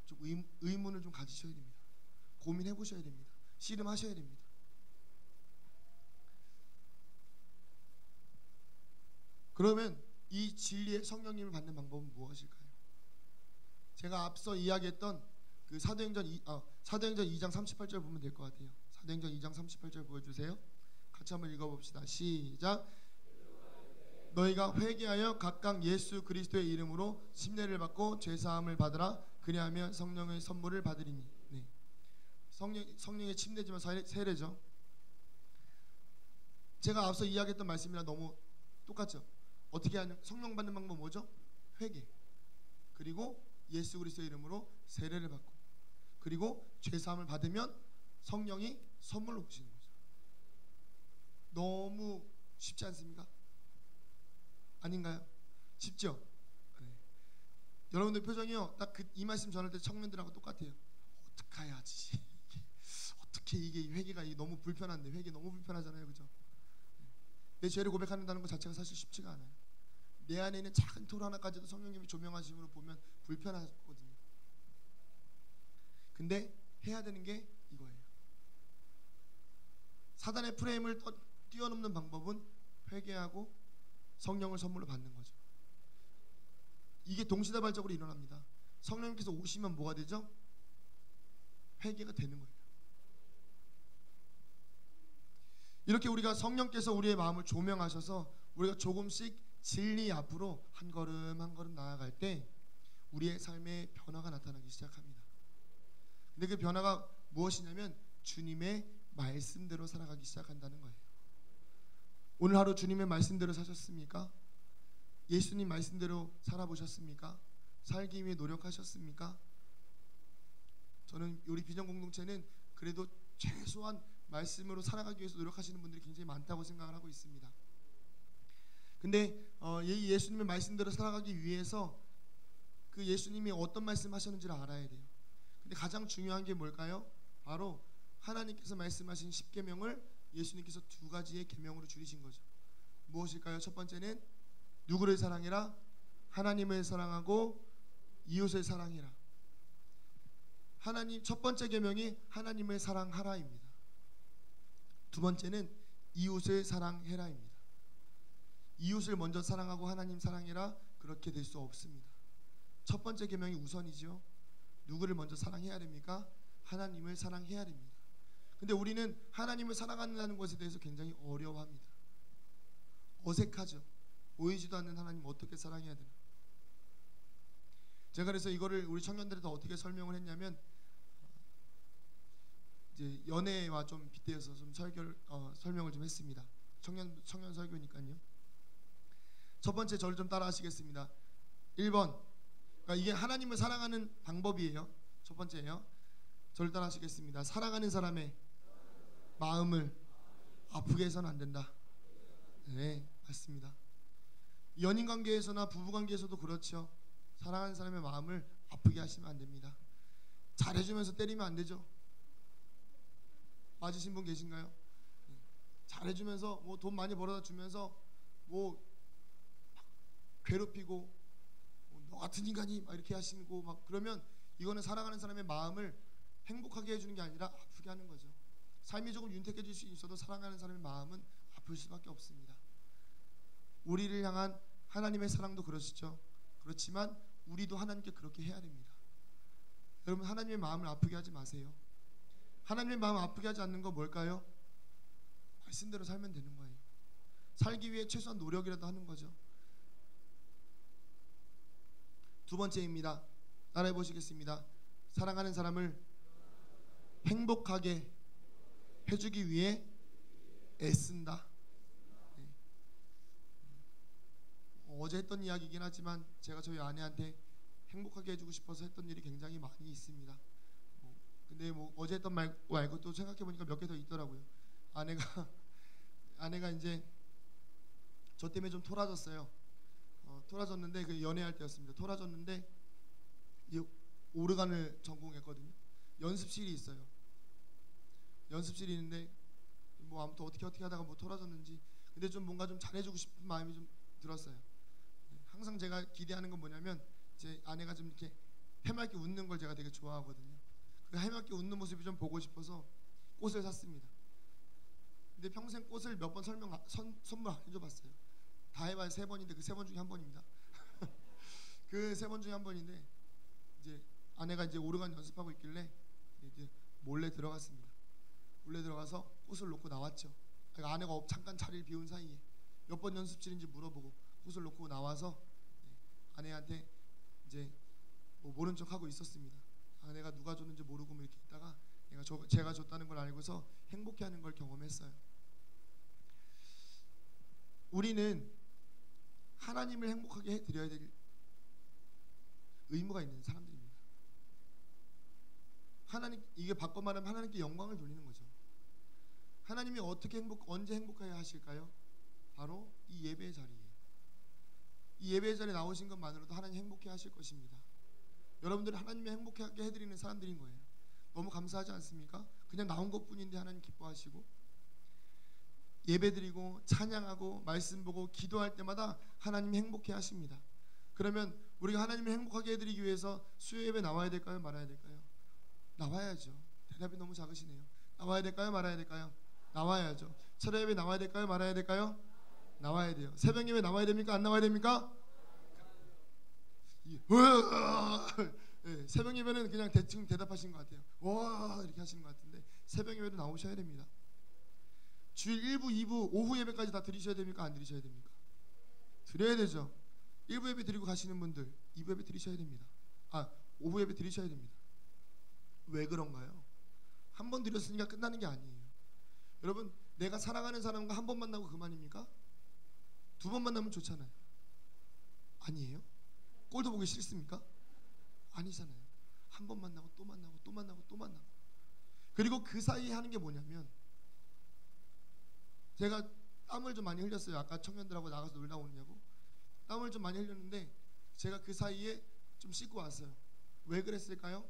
D: 좀 의문을 좀 가지셔야 됩니다. 고민해 보셔야 됩니다. 씨름하셔야 됩니다. 그러면 이 진리의 성령님을 받는 방법은 무엇일까요? 제가 앞서 이야기했던 그 사도행전 2장 38절 보면 될 것 같아요. 사도행전 2장 38절 보여주세요. 같이 한번 읽어봅시다. 시작. 너희가 회개하여 각각 예수 그리스도의 이름으로 침례를 받고 죄사함을 받으라. 그리하면 성령의 선물을 받으리니. 네. 성령의 침례지만 세례죠. 제가 앞서 이야기했던 말씀이랑 너무 똑같죠. 어떻게 하는, 성령 받는 방법 뭐죠? 회개, 그리고 예수 그리스도의 이름으로 세례를 받고, 그리고 죄사함을 받으면 성령이 선물로 오시는 거죠. 너무 쉽지 않습니까? 아닌가요? 쉽죠? 네. 여러분들 표정이요, 딱 이 말씀 전할 때 청년들하고 똑같아요. 특히 이게 회개가 너무 불편한데, 회개 너무 불편하잖아요, 그죠? 내 죄를 고백한다는 것 자체가 사실 쉽지가 않아요. 내 안에 있는 작은 돌 하나까지도 성령님이 조명하심으로 보면 불편하거든요. 근데 해야 되는 게 이거예요. 사단의 프레임을 뛰어넘는 방법은 회개하고 성령을 선물로 받는 거죠. 이게 동시다발적으로 일어납니다. 성령님께서 오시면 뭐가 되죠? 회개가 되는 거예요. 이렇게 우리가 성령께서 우리의 마음을 조명하셔서 우리가 조금씩 진리 앞으로 한 걸음 한 걸음 나아갈 때 우리의 삶에 변화가 나타나기 시작합니다. 근데 그 변화가 무엇이냐면 주님의 말씀대로 살아가기 시작한다는 거예요. 오늘 하루 주님의 말씀대로 사셨습니까? 예수님 말씀대로 살아보셨습니까? 살기 위해 노력하셨습니까? 저는 우리 비전 공동체는 그래도 최소한 말씀으로 살아가기 위해서 노력하시는 분들이 굉장히 많다고 생각을 하고 있습니다. 근데 예수님의 말씀대로 살아가기 위해서 그 예수님이 어떤 말씀 하셨는지를 알아야 돼요. 근데 가장 중요한 게 뭘까요? 바로 하나님께서 말씀하신 10계명을 예수님께서 두 가지의 계명으로 줄이신 거죠. 무엇일까요? 첫 번째는 누구를 사랑해라? 하나님을 사랑하고 이웃을 사랑해라. 하나님 첫 번째 계명이 하나님을 사랑하라입니다. 두 번째는 이웃을 사랑해라입니다. 이웃을 먼저 사랑하고 하나님 사랑해라, 그렇게 될 수 없습니다. 첫 번째 계명이 우선이죠. 누구를 먼저 사랑해야 됩니까? 하나님을 사랑해야 됩니다. 근데 우리는 하나님을 사랑한다는 것에 대해서 굉장히 어려워합니다. 어색하죠. 보이지도 않는 하나님 어떻게 사랑해야 되나. 제가 그래서 이거를 우리 청년들한테 어떻게 설명을 했냐면, 이제 연애와 좀 빗대어서 좀 설명을 좀 했습니다. 청년 설교니까요. 첫 번째 저를 좀 따라 하시겠습니다. 1번, 그러니까 이게 하나님을 사랑하는 방법이에요. 첫 번째예요. 저를 따라 하시겠습니다. 사랑하는 사람의 마음을 아프게 해서는 안 된다. 네, 맞습니다. 연인관계에서나 부부관계에서도 그렇죠. 사랑하는 사람의 마음을 아프게 하시면 안 됩니다. 잘해주면서 때리면 안 되죠. 맞으신 분 계신가요? 잘해주면서 뭐 돈 많이 벌어다 주면서 뭐 괴롭히고 너 같은 인간이 막 이렇게 하시고 막 그러면 이거는 사랑하는 사람의 마음을 행복하게 해주는 게 아니라 아프게 하는 거죠. 삶이 조금 윤택해질 수 있어도 사랑하는 사람의 마음은 아플 수밖에 없습니다. 우리를 향한 하나님의 사랑도 그러시죠. 그렇지만 우리도 하나님께 그렇게 해야 됩니다. 여러분, 하나님의 마음을 아프게 하지 마세요. 하나님의 마음 아프게 하지 않는 거 뭘까요? 말씀대로 살면 되는 거예요. 살기 위해 최소한 노력이라도 하는 거죠. 두 번째입니다. 따라해 보시겠습니다. 사랑하는 사람을 행복하게 해주기 위해 애쓴다. 네. 어제 했던 이야기이긴 하지만 제가 저희 아내한테 행복하게 해주고 싶어서 했던 일이 굉장히 많이 있습니다. 근데 뭐 어제 했던 말 말고 또 생각해 보니까 몇 개 더 있더라고요. 아내가 이제 저 때문에 좀 토라졌어요. 토라졌는데 그 연애할 때였습니다. 토라졌는데 이제 오르간을 전공했거든요. 연습실이 있어요. 연습실이 있는데 뭐 아무튼 어떻게 하다가 뭐 토라졌는지, 근데 좀 뭔가 좀 잘해주고 싶은 마음이 좀 들었어요. 항상 제가 기대하는 건 뭐냐면 제 아내가 좀 이렇게 해맑게 웃는 걸 제가 되게 좋아하거든요. 그 해맑게 웃는 모습이 좀 보고 싶어서 꽃을 샀습니다. 근데 평생 꽃을 몇 번 선물 안 해줘봤어요. 다 해봐야 3번인데 그 3번 중에 한 번입니다. 그 3번 중에 한 번인데 이제 아내가 이제 오르간 연습하고 있길래 이제 몰래 들어갔습니다. 몰래 들어가서 꽃을 놓고 나왔죠. 그러니까 아내가 잠깐 자리를 비운 사이에 몇 번 연습실인지 물어보고 꽃을 놓고 나와서 아내한테 이제 뭐 모른 척 하고 있었습니다. 아내가 누가 줬는지 모르고 뭐 이렇게 있다가 제가 줬다는 걸 알고서 행복해하는 걸 경험했어요. 우리는 하나님을 행복하게 해드려야 될 의무가 있는 사람들입니다. 이게 바꿔 말하면 하나님께 영광을 돌리는 거죠. 하나님이 언제 행복하게 하실까요? 바로 이 예배의 자리예요. 이 예배의 자리에 나오신 것만으로도 하나님 행복해 하실 것입니다. 여러분들은 하나님이 행복하게 해드리는 사람들인 거예요. 너무 감사하지 않습니까? 그냥 나온 것뿐인데 하나님 기뻐하시고 예배드리고 찬양하고 말씀 보고 기도할 때마다 하나님이 행복해 하십니다. 그러면 우리가 하나님을 행복하게 해드리기 위해서 수요 예배 나와야 될까요? 말아야 될까요? 나와야죠. 대답이 너무 작으시네요. 나와야 될까요? 말아야 될까요? 나와야죠. 철야 예배 나와야 될까요? 말아야 될까요? 나와야 돼요. 새벽 예배 나와야 됩니까? 안 나와야 됩니까? 네, 새벽 예배는 그냥 대충 대답하신 것 같아요. 와 이렇게 하시는 것 같은데 새벽 예배도 나오셔야 됩니다. 주일 1부, 2부, 오후 예배까지 다 드리셔야 됩니까? 안 드리셔야 됩니까? 드려야 되죠. 1부 예배 드리고 가시는 분들 2부 예배 드리셔야 됩니다. 오후 예배 드리셔야 됩니다. 왜 그런가요? 한 번 드렸으니까 끝나는 게 아니에요. 여러분 내가 사랑하는 사람과 한 번 만나고 그만입니까? 두 번 만나면 좋잖아요. 아니에요? 꼴도 보기 싫습니까? 아니잖아요. 한 번 만나고 또 만나고 또 만나고 또 만나고 그리고 그 사이에 하는 게 뭐냐면 제가 땀을 좀 많이 흘렸어요. 아까 청년들하고 나가서 놀다 오느냐고 땀을 좀 많이 흘렸는데 제가 그 사이에 좀 씻고 왔어요. 왜 그랬을까요?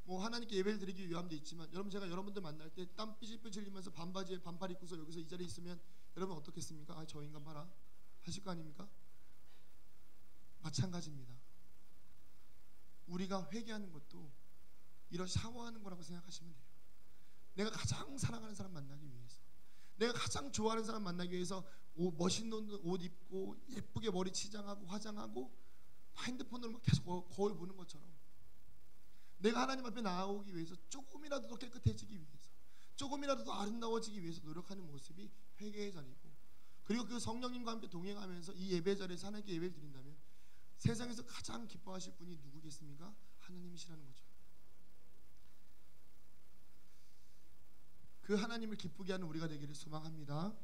D: 뭐 하나님께 예배를 드리기 위함도 있지만 여러분 제가 여러분들 만날 때 땀 삐질삐질 흘리면서 반바지에 반팔 입고서 여기서 이 자리에 있으면 여러분 어떻겠습니까? 저 인간 봐라 하실 거 아닙니까? 마찬가지입니다. 우리가 회개하는 것도 이런 샤워하는 거라고 생각하시면 돼요. 내가 가장 사랑하는 사람 만나기 위해서 내가 가장 좋아하는 사람 만나기 위해서 멋있는 옷 입고 예쁘게 머리 치장하고 화장하고 핸드폰으로 계속 거울 보는 것처럼 내가 하나님 앞에 나오기 위해서 조금이라도 더 깨끗해지기 위해서 조금이라도 더 아름다워지기 위해서 노력하는 모습이 회개의 자리고 그리고 그 성령님과 함께 동행하면서 이 예배 자리에서 하나님께 예배를 드린다면 세상에서 가장 기뻐하실 분이 누구겠습니까? 하나님이시라는 거죠. 그 하나님을 기쁘게 하는 우리가 되기를 소망합니다.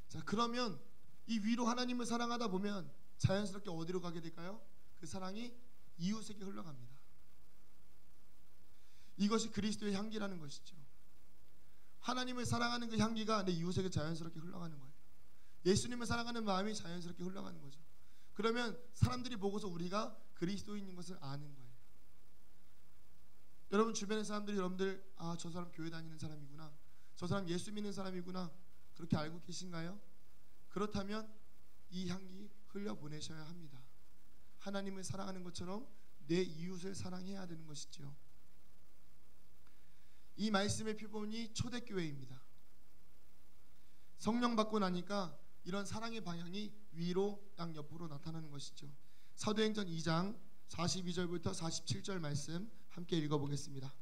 D: 자, 그러면 이 위로 하나님을 사랑하다 보면 자연스럽게 어디로 가게 될까요? 그 사랑이 이웃에게 흘러갑니다. 이것이 그리스도의 향기라는 것이죠. 하나님을 사랑하는 그 향기가 내 이웃에게 자연스럽게 흘러가는 거예요. 예수님을 사랑하는 마음이 자연스럽게 흘러가는 거죠. 그러면 사람들이 보고서 우리가 그리스도인인 것을 아는 거예요. 여러분 주변의 사람들이 여러분들 저 사람 교회 다니는 사람이구나, 저 사람 예수 믿는 사람이구나 그렇게 알고 계신가요? 그렇다면 이 향기 흘려보내셔야 합니다. 하나님을 사랑하는 것처럼 내 이웃을 사랑해야 되는 것이죠. 이 말씀의 표본이 초대교회입니다. 성령 받고 나니까 이런 사랑의 방향이 위로 땅 옆으로 나타나는 것이죠. 사도행전 2장 42절부터 47절 말씀 함께 읽어보겠습니다.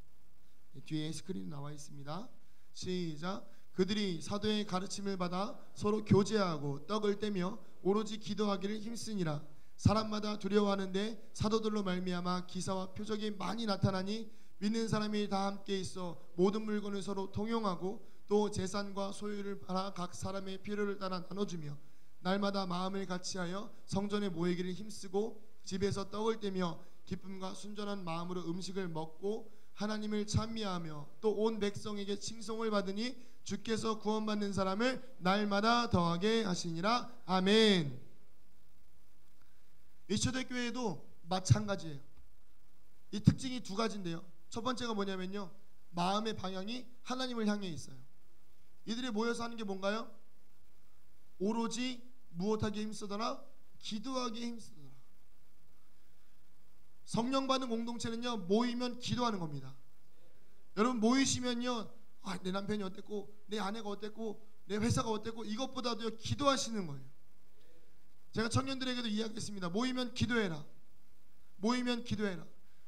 D: 뒤에 스크린에 나와 있습니다. 시작. 그들이 사도의 가르침을 받아 서로 교제하고 떡을 떼며 오로지 기도하기를 힘쓰니라. 사람마다 두려워하는데 사도들로 말미암아 기사와 표적이 많이 나타나니 믿는 사람이 다 함께 있어 모든 물건을 서로 통용하고 또 재산과 소유를 팔아 각 사람의 필요를 따라 나눠주며 날마다 마음을 같이하여 성전에 모이기를 힘쓰고 집에서 떡을 떼며 기쁨과 순전한 마음으로 음식을 먹고 하나님을 찬미하며 또 온 백성에게 칭송을 받으니 주께서 구원받는 사람을 날마다 더하게 하시니라. 아멘. 이 초대교회도 마찬가지예요. 이 특징이 두 가지인데요. 첫 번째가 뭐냐면요, 마음의 방향이 하나님을 향해 있어요. 이들이 모여서 하는 게 뭔가요? 오로지 무엇하기에 힘쓰더라? 기도하기에 힘쓰더라. 성령 받은 공동체는요, 모이면 기도하는 겁니다. 여러분 모이시면요, 내 남편이 어땠고 내 아내가 어땠고 내 회사가 어땠고 이것보다도요 기도하시는 거예요. 제가 청년들에게도 이야기했습니다. 모이면 기도해라. 모이면 기도해라.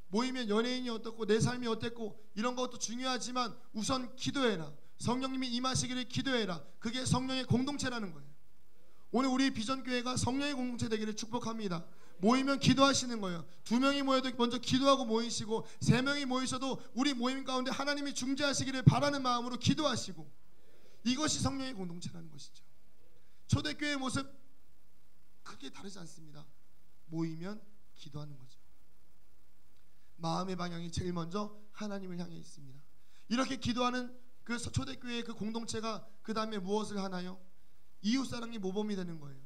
D: 모이면 연예인이 어떻고 내 삶이 어땠고 이런 것도 중요하지만 우선 기도해라. 성령님이 임하시기를 기도해라. 그게 성령의 공동체라는 거예요. 오늘 우리 비전교회가 성령의 공동체 되기를 축복합니다. 모이면 기도하시는 거예요. 2명이 모여도 먼저 기도하고 모이시고 3명이 모이셔도 우리 모임 가운데 하나님이 중재하시기를 바라는 마음으로 기도하시고, 이것이 성령의 공동체라는 것이죠. 초대교회의 모습 크게 다르지 않습니다. 모이면 기도하는 거죠. 마음의 방향이 제일 먼저 하나님을 향해 있습니다. 이렇게 기도하는 그 초대교회의 그 공동체가 그 다음에 무엇을 하나요? 이웃사랑의 모범이 되는 거예요.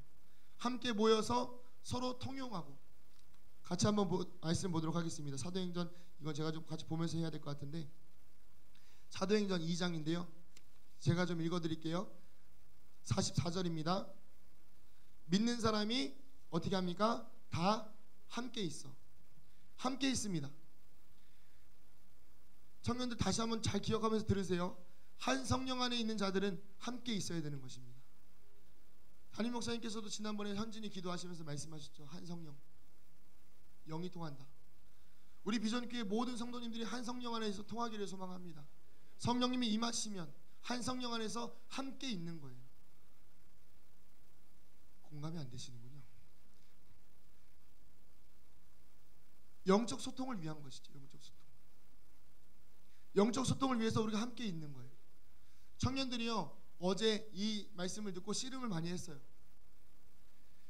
D: 함께 모여서 서로 통용하고 같이 한번 말씀 보도록 하겠습니다. 사도행전 이건 제가 좀 같이 보면서 해야 될 것 같은데 사도행전 2장인데요. 제가 좀 읽어드릴게요. 44절입니다. 믿는 사람이 어떻게 합니까? 다 함께 있어. 함께 있습니다. 청년들 다시 한번 잘 기억하면서 들으세요. 한 성령 안에 있는 자들은 함께 있어야 되는 것입니다. 담임 목사님께서도 지난번에 현진이 기도하시면서 말씀하셨죠. 한 성령, 영이 통한다. 우리 비전교회 모든 성도님들이 한 성령 안에서 통하기를 소망합니다. 성령님이 임하시면 한 성령 안에서 함께 있는 거예요. 공감이 안 되시는군요. 영적 소통을 위한 것이죠. 영적 소통. 영적 소통을 위해서 우리가 함께 있는 거예요. 청년들이요, 어제 이 말씀을 듣고 씨름을 많이 했어요.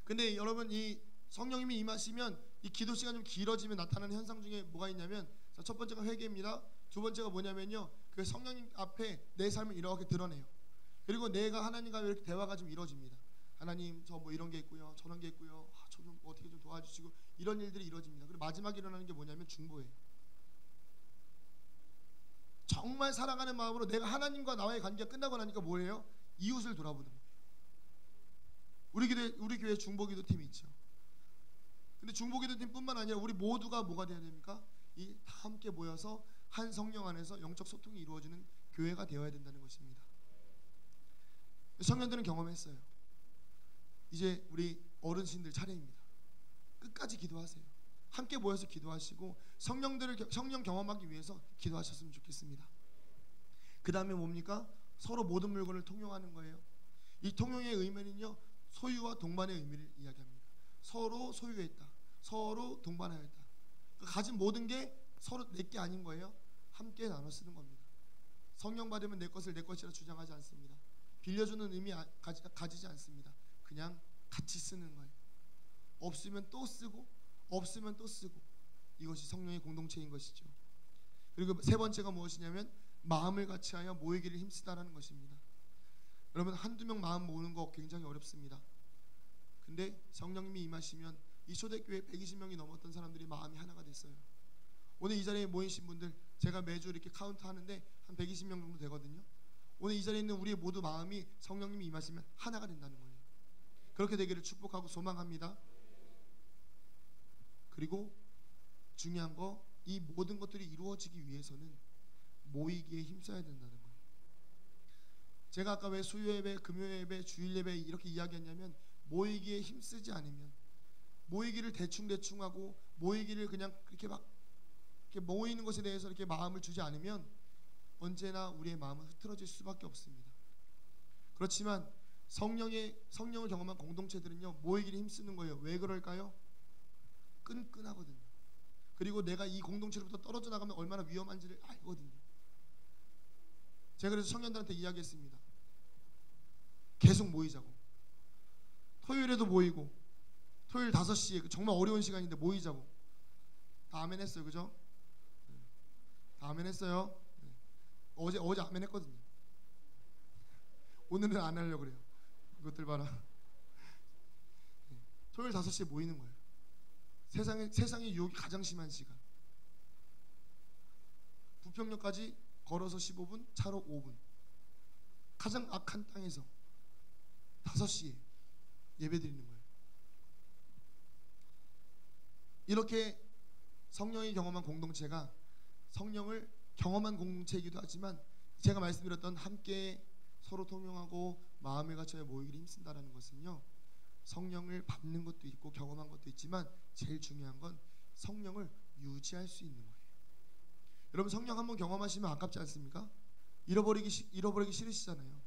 D: 근데 여러분, 이 성령님이 임하시면 이 기도 시간 좀 길어지면 나타나는 현상 중에 뭐가 있냐면, 첫 번째가 회개입니다. 두 번째가 뭐냐면요, 그 성령님 앞에 내 삶을 이렇게 드러내요. 그리고 내가 하나님과 이렇게 대화가 좀 이루어집니다. 하나님, 저 뭐 이런 게 있고요, 저런 게 있고요, 저 좀 어떻게 좀 도와주시고, 이런 일들이 이루어집니다. 그리고 마지막에 일어나는 게 뭐냐면 중보예요. 정말 사랑하는 마음으로 내가 하나님과 나와의 관계가 끝나고 나니까 뭐예요? 이웃을 돌아보는 거예요. 우리 교회 중보기도 팀이 있죠. 근데 중보기도 팀뿐만 아니라 우리 모두가 뭐가 되어야 됩니까? 이 다 함께 모여서 한 성령 안에서 영적 소통이 이루어지는 교회가 되어야 된다는 것입니다. 청년들은 경험했어요. 이제 우리 어르신들 차례입니다. 끝까지 기도하세요. 함께 모여서 기도하시고 성령 경험하기 위해서 기도하셨으면 좋겠습니다. 그 다음에 뭡니까? 서로 모든 물건을 통용하는 거예요. 이 통용의 의미는요, 소유와 동반의 의미를 이야기합니다. 서로 소유했다, 서로 동반하였다. 가진 모든 게 서로 내게 아닌 거예요. 함께 나눠 쓰는 겁니다. 성령 받으면 내 것을 내 것이라 주장하지 않습니다. 빌려주는 의미 가지지 않습니다. 그냥 같이 쓰는 거예요. 없으면 또 쓰고 없으면 또 쓰고, 이것이 성령의 공동체인 것이죠. 그리고 세 번째가 무엇이냐면 마음을 같이하여 모이기를 힘쓰다라는 것입니다. 여러분, 한두 명 마음 모으는 거 굉장히 어렵습니다. 근데 성령님이 임하시면 이 초대교회 120명이 넘었던 사람들이 마음이 하나가 됐어요. 오늘 이 자리에 모이신 분들, 제가 매주 이렇게 카운트 하는데 한 120명 정도 되거든요. 오늘 이 자리에 있는 우리의 모두 마음이 성령님이 임하시면 하나가 된다는 거예요. 그렇게 되기를 축복하고 소망합니다. 그리고 중요한 거, 이 모든 것들이 이루어지기 위해서는 모이기에 힘써야 된다는 거예요. 제가 아까 왜 수요예배, 금요예배, 주일예배 이렇게 이야기했냐면, 모이기에 힘쓰지 않으면, 모이기를 대충 하고 모이기를 그냥 그렇게 막 이렇게 모이는 것에 대해서 이렇게 마음을 주지 않으면 언제나 우리의 마음은 흐트러질 수밖에 없습니다. 그렇지만 성령을 경험한 공동체들은요, 모이기를 힘쓰는 거예요. 왜 그럴까요? 끈끈하거든요. 그리고 내가 이 공동체로부터 떨어져 나가면 얼마나 위험한지를 알거든요. 제가 그래서 청년들한테 이야기했습니다. 계속 모이자고. 토요일에도 모이고, 토요일 5시에 정말 어려운 시간인데 모이자고. 다 아멘 했어요. 그죠? 다 아멘 했어요. 어제 아멘 했거든요. 오늘은 안 하려고 그래요. 이것들 봐라. 토요일 5시에 모이는 거예요. 세상의 유혹이 가장 심한 시간. 부평역까지 걸어서 15분, 차로 5분. 가장 악한 땅에서 5시에 예배 드리는 거예요. 이렇게 성령이 경험한 공동체가 성령을 경험한 공동체이기도 하지만, 제가 말씀드렸던 함께 서로 통용하고 마음을 갖춰야 모이기를 힘쓴다라는 것은요, 성령을 밟는 것도 있고 경험한 것도 있지만 제일 중요한 건 성령을 유지할 수 있는 거예요. 여러분, 성령 한번 경험하시면 아깝지 않습니까? 잃어버리기 싫으시잖아요.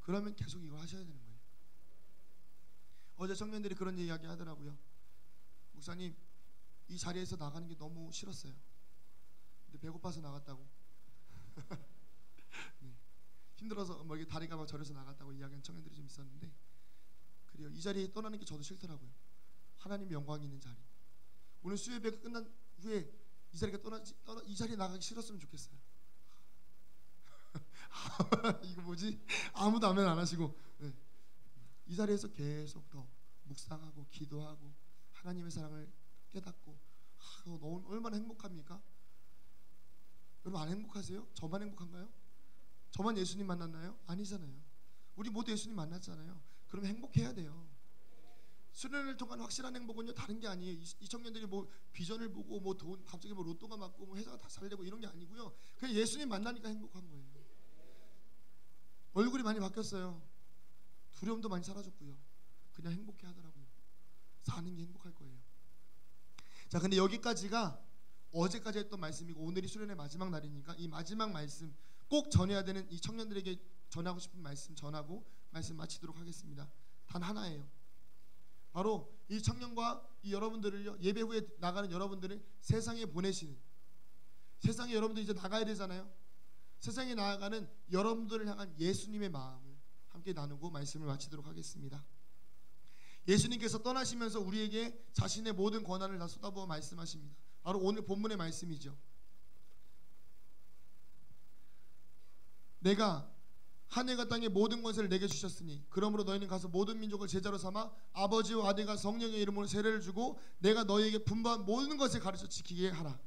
D: 그러면 계속 이걸 하셔야 되는 거예요. 어제 청년들이 그런 이야기 하더라고요. 목사님, 이 자리에서 나가는 게 너무 싫었어요. 근데 배고파서 나갔다고. 네. 힘들어서 뭐 이게 다리가 막 저려서 나갔다고 이야기한 청년들이 좀 있었는데, 그래요. 이 자리에 떠나는 게 저도 싫더라고요. 하나님의 영광이 있는 자리. 오늘 수요예배가 끝난 후에 이 자리가 이 자리에 나가기 싫었으면 좋겠어요. 이거 뭐지? 아무도 아멘 안 하시고. 네. 이 자리에서 계속 더 묵상하고 기도하고 하나님의 사랑을 깨닫고 너무 얼마나 행복합니까? 여러분 안 행복하세요? 저만 행복한가요? 저만 예수님 만났나요? 아니잖아요. 우리 모두 예수님 만났잖아요. 그럼 행복해야 돼요. 수련을 통한 확실한 행복은요 다른 게 아니에요. 이 청년들이 뭐 비전을 보고 뭐 돈 갑자기 뭐 로또가 맞고 뭐 회사가 다 잘되고 이런 게 아니고요. 그냥 예수님 만나니까 행복한 거예요. 얼굴이 많이 바뀌었어요. 두려움도 많이 사라졌고요. 그냥 행복해 하더라고요. 사는 게 행복할 거예요. 자, 근데 여기까지가 어제까지 했던 말씀이고 오늘이 수련의 마지막 날이니까 이 마지막 말씀 꼭 전해야 되는 이 청년들에게 전하고 싶은 말씀 전하고 말씀 마치도록 하겠습니다. 단 하나예요. 바로 이 청년과 이 여러분들을요 예배 후에 나가는 여러분들을 세상에 보내시는 세상에 여러분들 이제 나가야 되잖아요. 세상에 나아가는 여러분들을 향한 예수님의 마음을 함께 나누고 말씀을 마치도록 하겠습니다. 예수님께서 떠나시면서 우리에게 자신의 모든 권한을 다 쏟아부어 말씀하십니다. 바로 오늘 본문의 말씀이죠. 내가 하늘과 땅의 모든 권세를 내게 주셨으니 그러므로 너희는 가서 모든 민족을 제자로 삼아 아버지와 아들과 성령의 이름으로 세례를 주고 내가 너희에게 분부한 모든 것을 가르쳐 지키게 하라.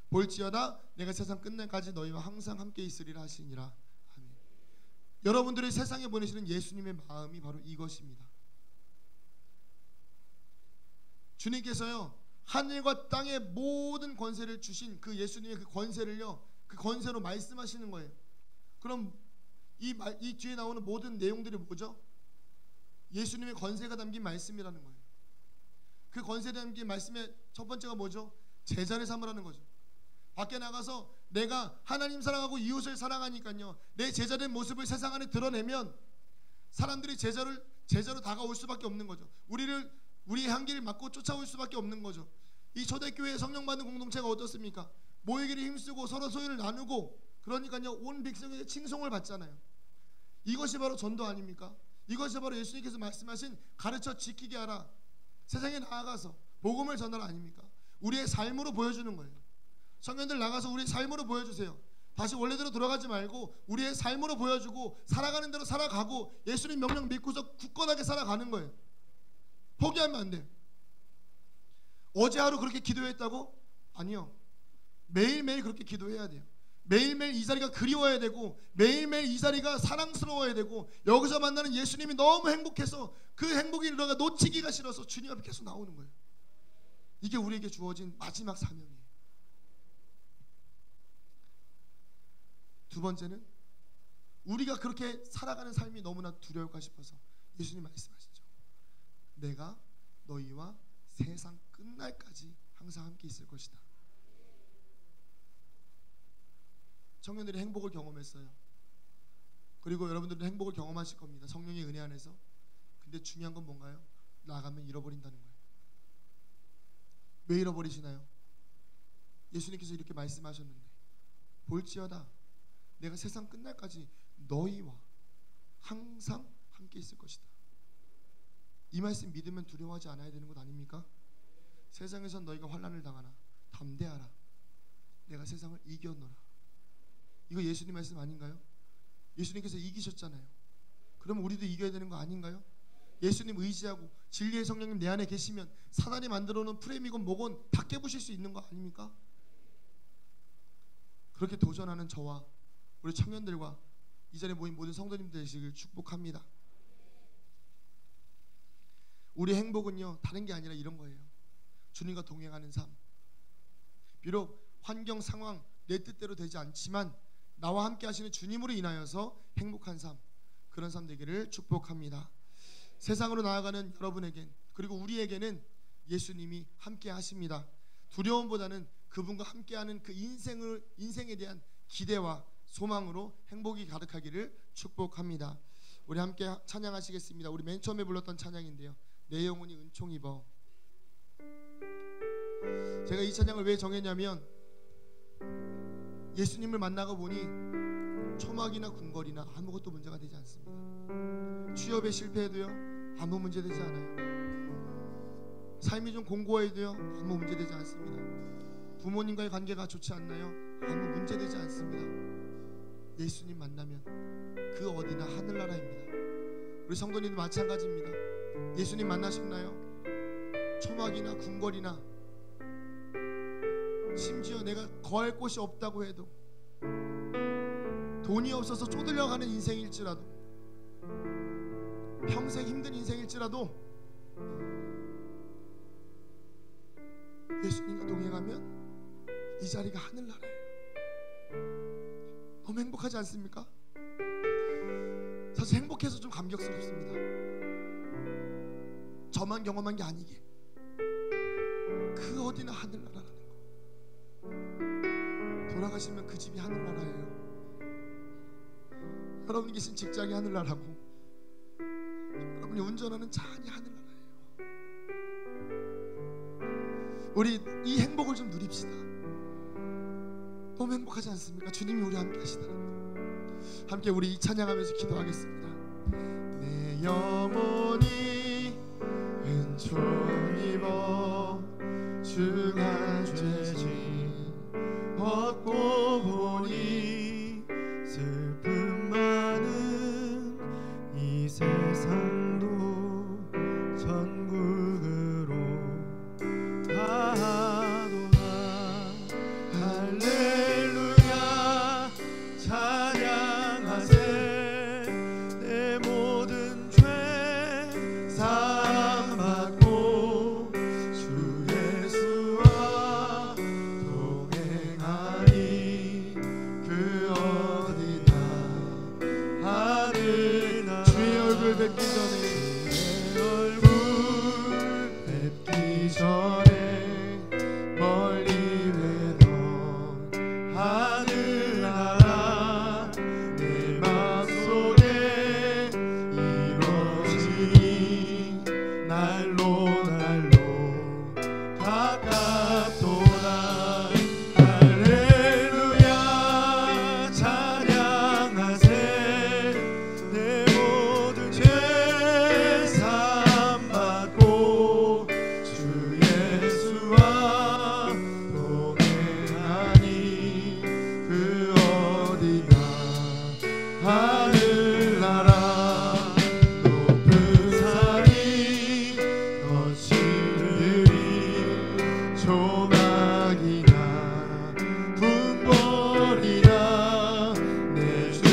D: 볼지어다 내가 세상 끝날까지 너희와 항상 함께 있으리라 하시니라. 아멘. 여러분들을 세상에 보내시는 예수님의 마음이 바로 이것입니다. 주님께서요 하늘과 땅의 모든 권세를 주신 그 예수님의 그 권세를요 그 권세로 말씀하시는 거예요. 그럼 이 뒤에 나오는 모든 내용들이 뭐죠? 예수님의 권세가 담긴 말씀이라는 거예요. 그 권세에 담긴 말씀의 첫 번째가 뭐죠? 제자를 삼으라는 거죠. 밖에 나가서 내가 하나님 사랑하고 이웃을 사랑하니까요 내 제자된 모습을 세상 안에 드러내면 사람들이 제자로 다가올 수밖에 없는 거죠. 우리의 향기를 맡고 쫓아올 수밖에 없는 거죠. 이 초대교회의 성령 받는 공동체가 어떻습니까? 모이기를 힘쓰고 서로 소유를 나누고 그러니까요 온 백성에게 칭송을 받잖아요. 이것이 바로 전도 아닙니까? 이것이 바로 예수님께서 말씀하신 가르쳐 지키게 하라. 세상에 나아가서 복음을 전하라 아닙니까? 우리의 삶으로 보여주는 거예요. 청년들 나가서 우리의 삶으로 보여주세요. 다시 원래대로 돌아가지 말고 우리의 삶으로 보여주고 살아가는 대로 살아가고 예수님 명령 믿고서 굳건하게 살아가는 거예요. 포기하면 안 돼요. 어제 하루 그렇게 기도했다고? 아니요. 매일매일 그렇게 기도해야 돼요. 매일매일 이 자리가 그리워야 되고 매일매일 이 자리가 사랑스러워야 되고 여기서 만나는 예수님이 너무 행복해서 그 행복이 우리가 놓치기가 싫어서 주님 앞에 계속 나오는 거예요. 이게 우리에게 주어진 마지막 사명이에요. 두 번째는 우리가 그렇게 살아가는 삶이 너무나 두려울까 싶어서 예수님 말씀하시죠. 내가 너희와 세상 끝날까지 항상 함께 있을 것이다. 청년들이 행복을 경험했어요. 그리고 여러분들은 행복을 경험하실 겁니다. 성령의 은혜 안에서. 근데 중요한 건 뭔가요? 나가면 잃어버린다는 거예요. 왜 잃어버리시나요? 예수님께서 이렇게 말씀하셨는데 볼지어다 내가 세상 끝날까지 너희와 항상 함께 있을 것이다. 이 말씀 믿으면 두려워하지 않아야 되는 것 아닙니까? 세상에선 너희가 환난을 당하나 담대하라. 내가 세상을 이겨노라. 이거 예수님 말씀 아닌가요? 예수님께서 이기셨잖아요. 그러면 우리도 이겨야 되는 거 아닌가요? 예수님 의지하고 진리의 성령님 내 안에 계시면 사단이 만들어 놓은 프레임이건 뭐건 다 깨부실 수 있는 거 아닙니까? 그렇게 도전하는 저와 우리 청년들과 이 자리에 모인 모든 성도님들 되시길 축복합니다. 우리 행복은요 다른 게 아니라 이런 거예요. 주님과 동행하는 삶. 비록 환경 상황 내 뜻대로 되지 않지만 나와 함께 하시는 주님으로 인하여서 행복한 삶, 그런 삶 되기를 축복합니다. 세상으로 나아가는 여러분에겐 그리고 우리에게는 예수님이 함께 하십니다. 두려움보다는 그분과 함께하는 그 인생에 대한 기대와 소망으로 행복이 가득하기를 축복합니다. 우리 함께 찬양하시겠습니다. 우리 맨 처음에 불렀던 찬양인데요. 내 영혼이 은총 입어. 제가 이 찬양을 왜 정했냐면 예수님을 만나고 보니 초막이나 궁궐이나 아무것도 문제가 되지 않습니다. 취업에 실패해도요 아무 문제 되지 않아요. 삶이 좀 공고해도요 아무 문제 되지 않습니다. 부모님과의 관계가 좋지 않나요? 아무 문제 되지 않습니다. 예수님 만나면 그 어디나 하늘나라입니다. 우리 성도님도 마찬가지입니다. 예수님 만나셨나요? 초막이나 궁궐이나 심지어 내가 거할 곳이 없다고 해도, 돈이 없어서 쪼들려가는 인생일지라도, 평생 힘든 인생일지라도 예수님과 동행하면 이 자리가 하늘나라예요. 너무 행복하지 않습니까? 사실 행복해서 좀 감격스럽습니다. 저만 경험한 게 아니게 그 어디나 하늘나라라는 거. 돌아가시면 그 집이 하늘나라예요. 여러분이 계신 직장이 하늘나라고, 여러분이 운전하는 차 안이 하늘나라예요. 우리 이 행복을 좀 누립시다. 너무 행복하지 않습니까? 주님이 우리 함께 하시다는 거. 함께 우리 이 찬양하면서 기도하겠습니다. 내 영혼이 은총 입어 중한 죄진 얻고 보니, 슬픔 많은 이 세상도 천국으로 가도다. 할렐루야 찬양하세. 내 모든 죄 사함받고 주 예수와 동행하니 그 어디나 하늘나. 주의 얼굴 뵙기 전에, 주의 얼굴 뵙기 전에 멀리 되던 하늘나라 내 마음속에 이루어지니 날로 날로 가깝도다. 할렐루야 찬양하세. 내 모든 죄 사함받고 주 예수와 동행하니 그 어디나 하늘나라. 높은 산이 거친 들이 조막이나 궁궐이나 내 주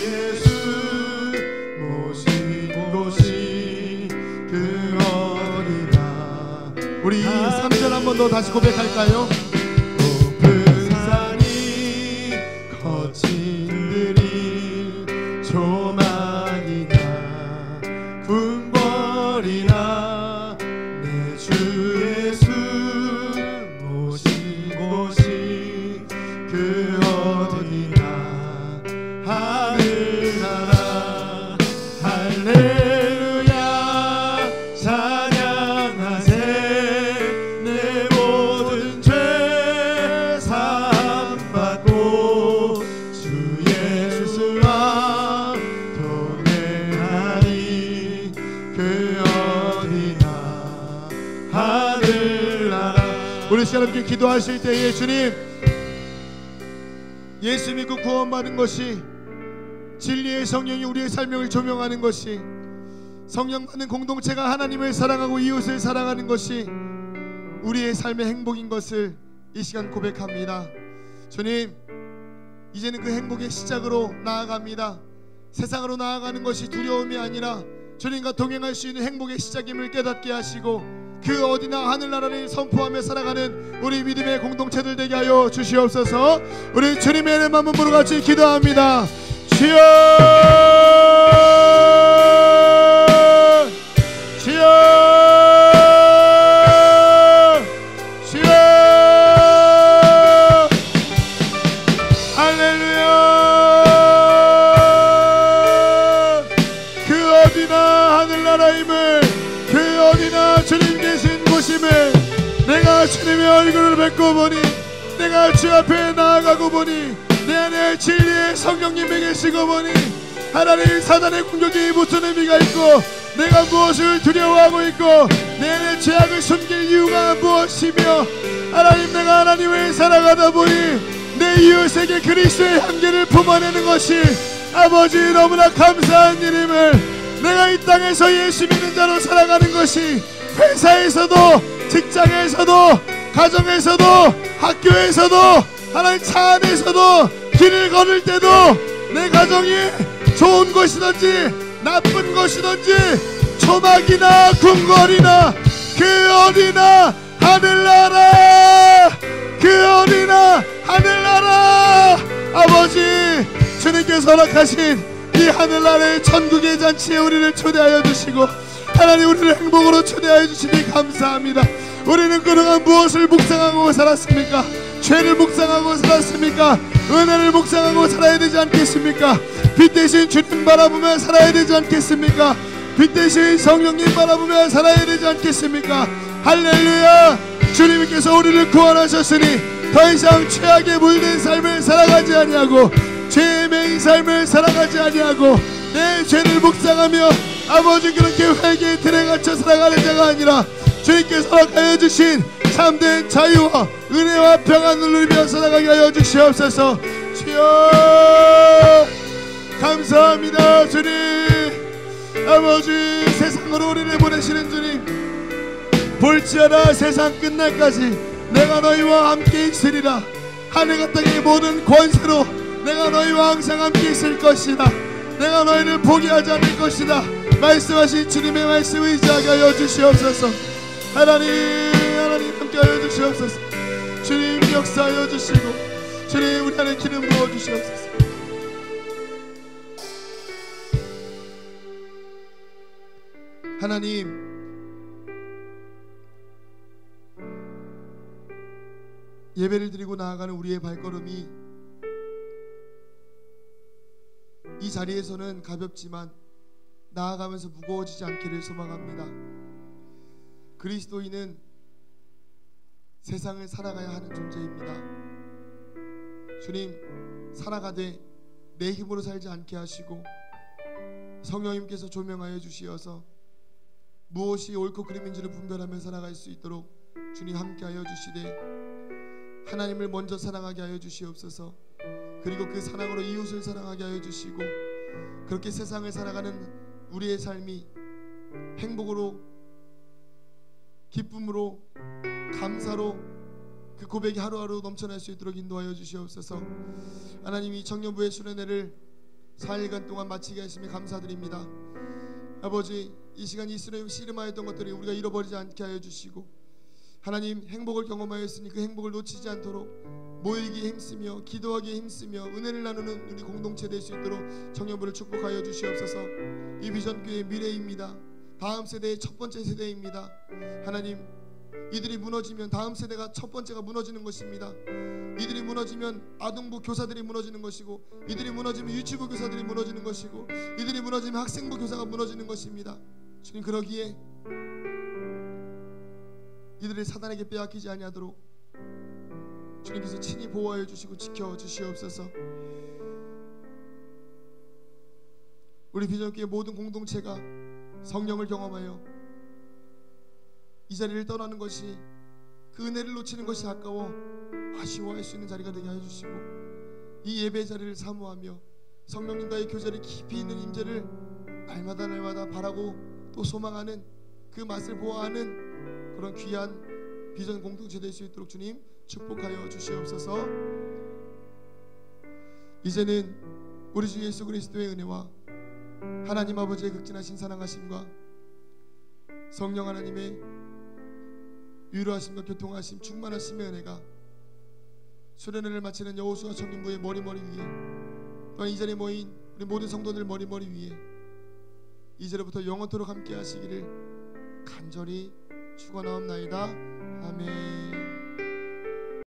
D: 예수 모신 곳이 그 어디나. 우리 3절 한 번 더 다시 고백할까요? 높은 산이 거친 들이 조막이나 궁궐이나 내 주 예수 모신 곳이 그 어디나 하늘나라. 할렐루야 찬양하세. 내 모든 죄 사함받고 주 예수와 동행하니 그 어디나 하늘나라. 우리 시간 함께 기도하실 때에 주님, 예수 믿고 구원받은 것이, 진리의 성령이 우리의 삶을 조명하는 것이, 성령 받는 공동체가 하나님을 사랑하고 이웃을 사랑하는 것이 우리의 삶의 행복인 것을 이 시간 고백합니다. 주님, 이제는 그 행복의 시작으로 나아갑니다. 세상으로 나아가는 것이 두려움이 아니라 주님과 동행할 수 있는 행복의 시작임을 깨닫게 하시고, 그 어디나 하늘나라를 선포하며 살아가는 우리 믿음의 공동체들 되게 하여 주시옵소서. 우리 주님의 이름 한번 부르고 같이 기도합니다. 주여, 주여, 주여. 할렐루야. 그 어디나 하늘나라임을, 그 어디나 주님 계신 곳임을 내가 주님의 얼굴을 뵙고 보니, 내가 주 앞에 나아가고 보니, 내 안에 진리의 성령님이 계시고 보니, 하나님 사단의 공격이 무슨 의미가 있고, 내가 무엇을 두려워하고 있고, 내 안에 죄악을 숨길 이유가 무엇이며, 하나님 내가 하나님을 살아가다 보니 내 이웃에게 그리스도의 향기를 품어내는 것이 아버지 너무나 감사한 일임을, 내가 이 땅에서 예수 믿는 자로 살아가는 것이 회사에서도 직장에서도 가정에서도
C: 학교에서도 하나님 차 안에서도 길을 걸을 때도 내 가정이 좋은 것이든지 나쁜 것이든지 초막이나 궁궐이나 그 어디나 하늘나라 그 어디나 하늘나라 아버지 주님께서 허락하신 이 하늘나라의 천국의 잔치에 우리를 초대하여 주시고 하나님 우리를 행복으로 초대하여 주시니 감사합니다. 우리는 그동안 무엇을 묵상하고 살았습니까? 죄를 묵상하고 살았습니까? 은혜를 묵상하고 살아야 되지 않겠습니까? 빛 대신 주님 바라보며 살아야 되지 않겠습니까? 빛 대신 성령님 바라보며 살아야 되지 않겠습니까? 할렐루야! 주님께서 우리를 구원하셨으니 더 이상 죄악에 물든 삶을 살아가지 아니하고 죄에 매인 삶을 살아가지 아니하고 내 죄를 묵상하며 아버지 그렇게 회개의 틀에 갇혀 살아가는 자가 아니라 주님께서 허락하여 주신 참된 자유와 은혜와 평안을 누리며 살아가게 하여 주시옵소서. 주여 감사합니다. 주님 아버지 세상으로 우리를 보내시는 주님 볼지어다 세상 끝날까지 내가 너희와 함께 있으리라. 하늘과 땅의 모든 권세로 내가 너희와 항상 함께 있을 것이다. 내가 너희를 포기하지 않을 것이다. 말씀하신 주님의 말씀을 의지하게 하여 주시옵소서. 하나님 함께 하여 주시옵소서. 주님 역사하여 주시고 주님 우리 안에 기름 부어 주시옵소서.
D: 하나님 예배를 드리고 나아가는 우리의 발걸음이 이 자리에서는 가볍지만 나아가면서 무거워지지 않기를 소망합니다. 그리스도인은 세상을 살아가야 하는 존재입니다. 주님 살아가되 내 힘으로 살지 않게 하시고 성령님께서 조명하여 주시어서 무엇이 옳고 그름인지를 분별하며 살아갈 수 있도록 주님 함께하여 주시되 하나님을 먼저 사랑하게 하여 주시옵소서. 그리고 그 사랑으로 이웃을 사랑하게 하여 주시고 그렇게 세상을 살아가는 우리의 삶이 행복으로 기쁨으로 감사로 그 고백이 하루하루 넘쳐날 수 있도록 인도하여 주시옵소서. 하나님 이 청년부의 수련회를 4일간 동안 마치게 하심에 감사드립니다. 아버지 이 시간 이 수련회 씨름하였던 것들이 우리가 잃어버리지 않게 하여 주시고 하나님 행복을 경험하였으니 그 행복을 놓치지 않도록 모이기에 힘쓰며 기도하기에 힘쓰며 은혜를 나누는 우리 공동체 될 수 있도록 청년부를 축복하여 주시옵소서. 이 비전교회의 미래입니다. 다음 세대의 첫 번째 세대입니다. 하나님 이들이 무너지면 다음 세대가 첫 번째가 무너지는 것입니다. 이들이 무너지면 아동부 교사들이 무너지는 것이고 이들이 무너지면 유치부 교사들이 무너지는 것이고 이들이 무너지면 학생부 교사가 무너지는 것입니다. 주님 그러기에 이들을 사단에게 빼앗기지 아니하도록 주님께서 친히 보호하여 주시고 지켜 주시옵소서. 우리 비전교회 모든 공동체가 성령을 경험하여 이 자리를 떠나는 것이 그 은혜를 놓치는 것이 아까워 아쉬워할 수 있는 자리가 되게 하여 주시고 이 예배 자리를 사모하며 성령님과의 교제를 깊이 있는 임재를 날마다 바라고 또 소망하는 그 맛을 보아하는 그런 귀한 비전 공동체 될 수 있도록 주님 축복하여 주시옵소서. 이제는 우리 주 예수 그리스도의 은혜와 하나님 아버지의 극진하신 사랑하심과 성령 하나님의 위로하심과 교통하심 충만하심의 은혜가 수련회를 마치는 여호수아 청년부의 머리 위에 또한 이 자리에 모인 우리 모든 성도들 머리 위에 이제로부터 영원토록 함께 하시기를 간절히 축원하옵나이다. 아멘.